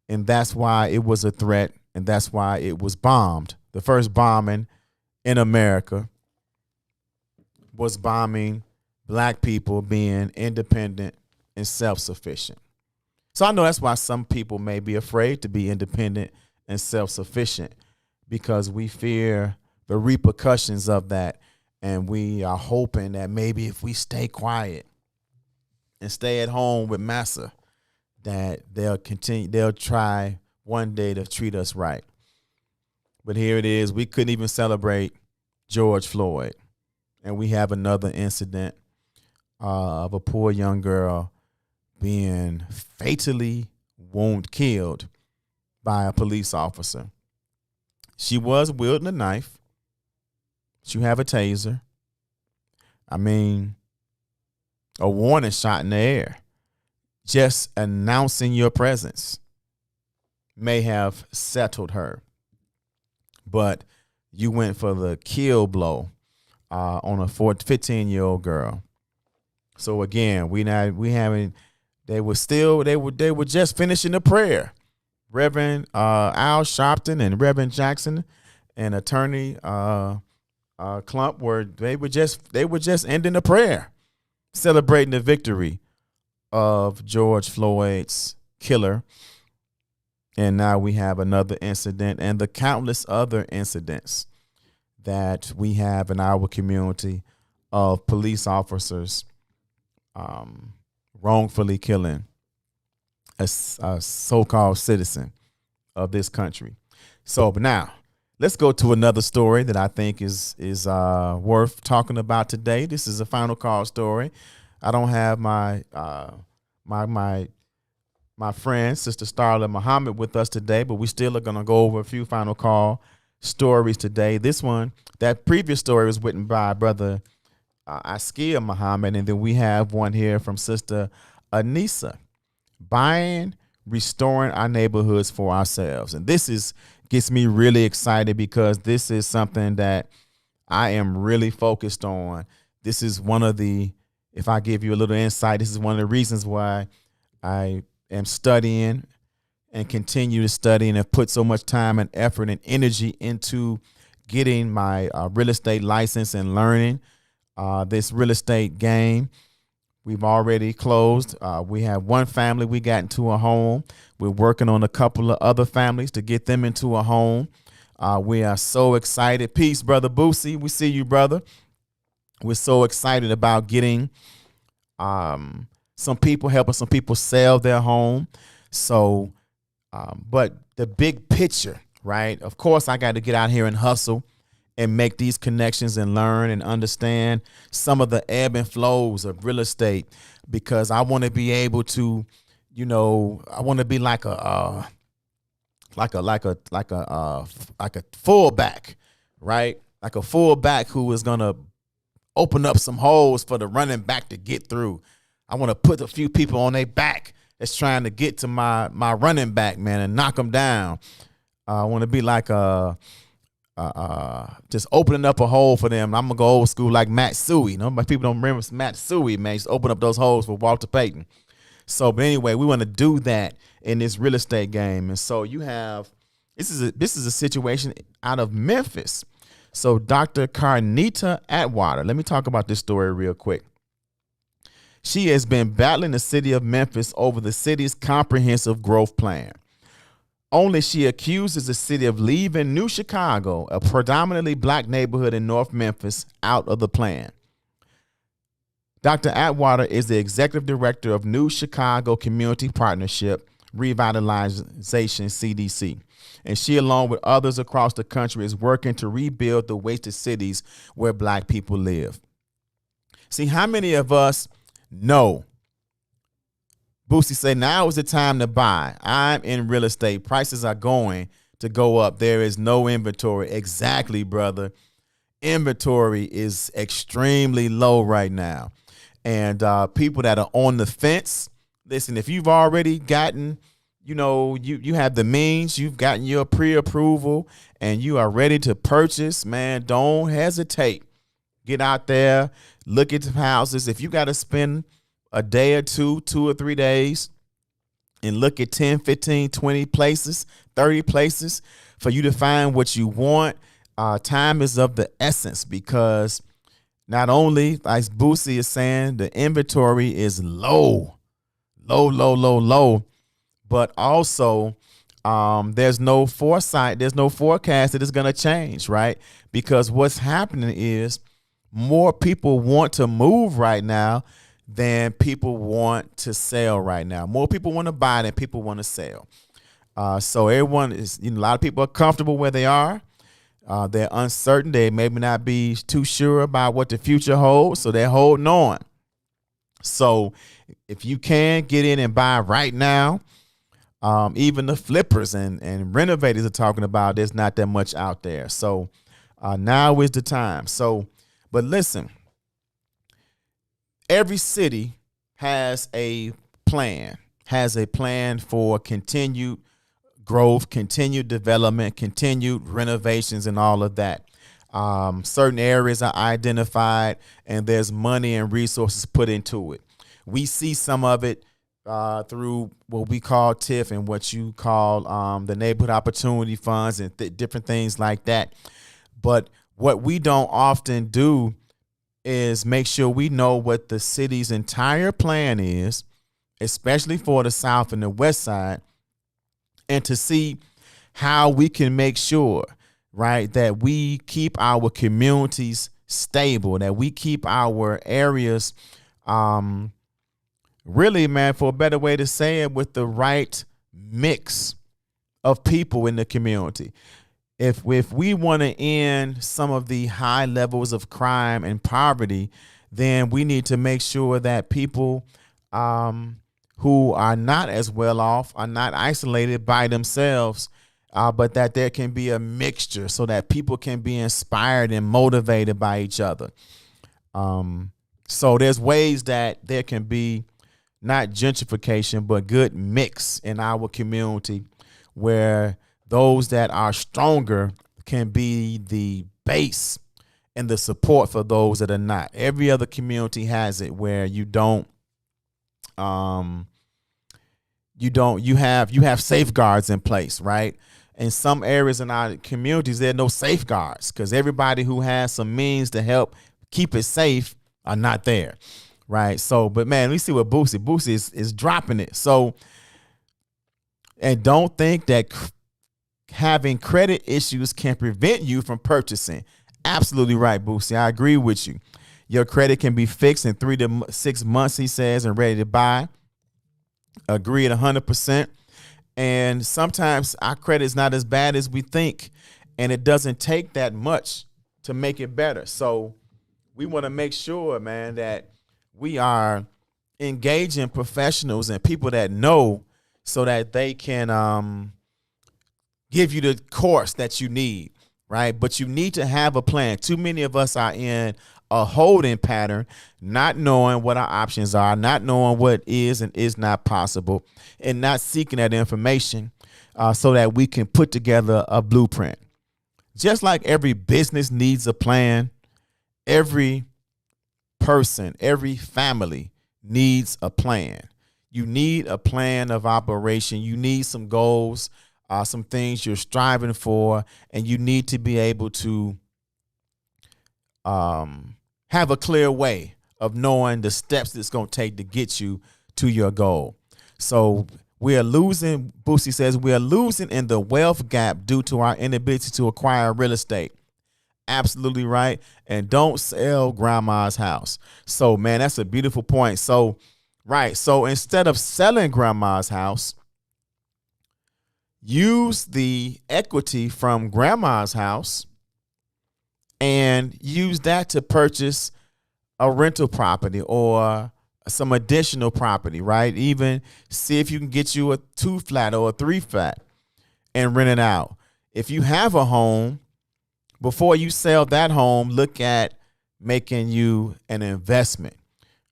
and that's why it was a threat, and that's why it was bombed. The first bombing in America was bombing Black people being independent and self-sufficient. So I know that's why some people may be afraid to be independent and self-sufficient, because we fear the repercussions of that, and we are hoping that maybe if we stay quiet and stay at home with massa, that they'll try one day to treat us right. But here it is, we couldn't even celebrate George Floyd, and we have another incident of a poor young girl being fatally killed by a police officer. She was wielding a knife. She have a taser. I mean, a warning shot in the air. Just announcing your presence may have settled her. But you went for the kill blow on a 15-year-old girl. So again, they were just finishing the prayer. Reverend Al Sharpton and Reverend Jackson and Attorney Clump they were just ending the prayer, celebrating the victory of George Floyd's killer. And now we have another incident and the countless other incidents that we have in our community of police officers wrongfully killing a so-called citizen of this country. So, but now let's go to another story that I think is worth talking about today. This is a final call story. I don't have my friend, Sister Toure Muhammad, with us today, but we still are going to go over a few final call stories today. That previous story was written by Brother Askia Muhammad, and then we have one here from Sister Anissa, buying, restoring our neighborhoods for ourselves. And this gets me really excited, because this is something that I am really focused on. This is one of the, if I give you a little insight, this is one of the reasons why I am studying and continue to study and have put so much time and effort and energy into getting my real estate license and learning this real estate game. We've already closed. We have one family we got into a home. We're working on a couple of other families to get them into a home. We are so excited. Peace, Brother Boosie. We see you, brother. We're so excited about getting helping some people sell their home. So, but the big picture, right? Of course, I got to get out here and hustle and make these connections and learn and understand some of the ebb and flows of real estate, because I want to be able to, I want to be like a fullback, right? Like a fullback who is gonna open up some holes for the running back to get through. I want to put a few people on their back that's trying to get to my running back, man, and knock them down. I want to be like just opening up a hole for them. I'm gonna go old school like Matt Suey. My people don't remember Matt Suey, man. Just open up those holes for Walter Payton. So, but anyway, we want to do that in this real estate game. And so you have this is a situation out of Memphis. So Dr. Carnita Atwater, let me talk about this story real quick. She has been battling the city of Memphis over the city's comprehensive growth plan. Only she accuses the city of leaving New Chicago, a predominantly black neighborhood in North Memphis, out of the plan. Dr. Atwater is the executive director of New Chicago Community Partnership Revitalization, CDC, and she, along with others across the country, is working to rebuild the wasted cities where black people live. See, how many of us know? Boosie say, now is the time to buy. I'm in real estate. Prices are going to go up. There is no inventory. Exactly, brother. Inventory is extremely low right now. And people that are on the fence, listen, if you've already gotten, you have the means, you've gotten your pre-approval, and you are ready to purchase, man, don't hesitate. Get out there, look at the houses. If you got to spend a day or two, 2 or 3 days, and look at 10, 15, 20 places, 30 places for you to find what you want. Time is of the essence because not only, like Boosie is saying, the inventory is low, but also there's no foresight, there's no forecast that it's going to change, right? Because what's happening is more people want to move right now than people want to sell right now. More people want to buy than people want to sell. So everyone is, a lot of people are comfortable where they are. They're uncertain. They maybe not be too sure about what the future holds, so they're holding on. So if you can get in and buy right now, even the flippers and renovators are talking about there's not that much out there. So now is the time. So, but listen, every city has a plan for continued growth, continued development, continued renovations, and all of that. Certain areas are identified, and there's money and resources put into it. We see some of it through what we call TIF and what you call the neighborhood opportunity funds and different things like that. But what we don't often do is make sure we know what the city's entire plan is, especially for the South and the West Side, and to see how we can make sure, right, that we keep our communities stable, that we keep our areas, really, man, for a better way to say it, with the right mix of people in the community. If we want to end some of the high levels of crime and poverty, then we need to make sure that people who are not as well off are not isolated by themselves, but that there can be a mixture so that people can be inspired and motivated by each other. So there's ways that there can be not gentrification, but good mix in our community where those that are stronger can be the base and the support for those that are not. Every other community has it where you have safeguards in place, right? In some areas in our communities, there are no safeguards because everybody who has some means to help keep it safe are not there, right? So, but man, we see what Boosie is dropping it. So, and don't think that having credit issues can prevent you from purchasing. Absolutely right, Boosie. I agree with you. Your credit can be fixed in 3 to 6 months, he says, and ready to buy. Agreed 100%. And sometimes our credit is not as bad as we think, and it doesn't take that much to make it better. So we want to make sure, man, that we are engaging professionals and people that know so that they can give you the course that you need, right? But you need to have a plan. Too many of us are in a holding pattern, not knowing what our options are, not knowing what is and is not possible, and not seeking that information so that we can put together a blueprint. Just like every business needs a plan, every person, every family needs a plan. You need a plan of operation. You need some goals, some things you're striving for, and you need to be able to have a clear way of knowing the steps it's going to take to get you to your goal. So we are losing, Boosie says, we are losing in the wealth gap due to our inability to acquire real estate. Absolutely right. And don't sell grandma's house. So, man, that's a beautiful point. So, right. So instead of selling grandma's house, use the equity from grandma's house and use that to purchase a rental property or some additional property, right? Even see if you can get you a 2-flat or a 3-flat and rent it out. If you have a home, before you sell that home, look at making you an investment,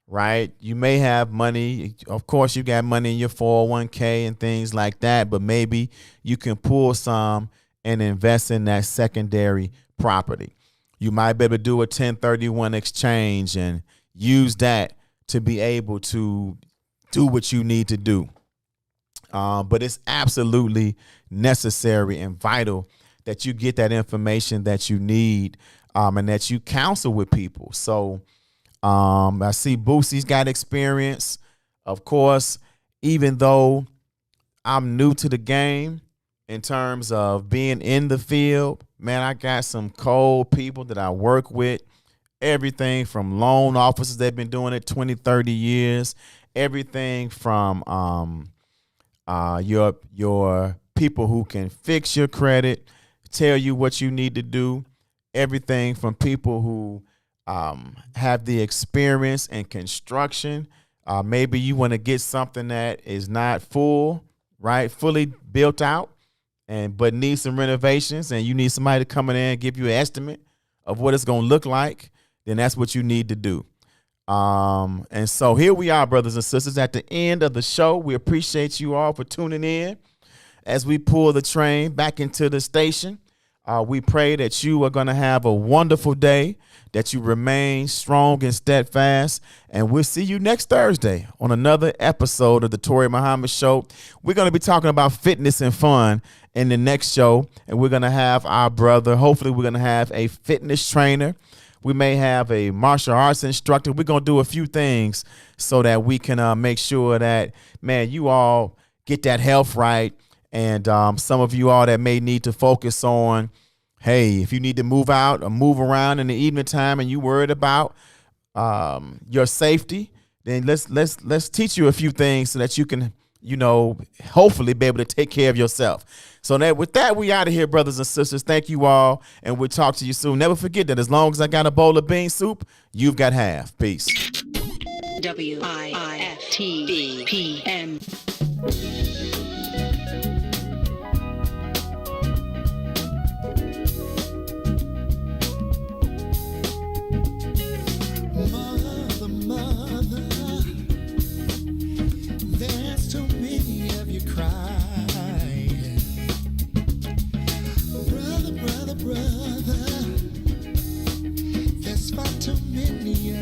right? You may have money. Of course, you got money in your 401k and things like that, but maybe you can pull some and invest in that secondary property. You might be able to do a 1031 exchange and use that to be able to do what you need to do. But it's absolutely necessary and vital that you get that information that you need, and that you counsel with people. So I see Boosie's got experience. Of course, even though I'm new to the game in terms of being in the field, man, I got some cold people that I work with. Everything from loan officers that have been doing it 20, 30 years. Everything from your people who can fix your credit, tell you what you need to do. Everything from people who have the experience in construction. Maybe you want to get something that is not fully built out, but needs some renovations, and you need somebody to come in there and give you an estimate of what it's going to look like. Then that's what you need to do. And so here we are, brothers and sisters, at the end of the show. We appreciate you all for tuning in as we pull the train back into the station. We pray that you are going to have a wonderful day, that you remain strong and steadfast, and we'll see you next Thursday on another episode of the Toure Muhammad Show. We're going to be talking about fitness and fun in the next show, and we're going to have our brother. Hopefully, we're going to have a fitness trainer. We may have a martial arts instructor. We're going to do a few things so that we can make sure that, man, you all get that health right. And some of you all that may need to focus on, hey, if you need to move out or move around in the evening time and you worried about your safety, then let's teach you a few things so that you can, hopefully be able to take care of yourself. So with that, we out of here, brothers and sisters. Thank you all, and we'll talk to you soon. Never forget that as long as I got a bowl of bean soup, you've got half. Peace. WIIFTBP.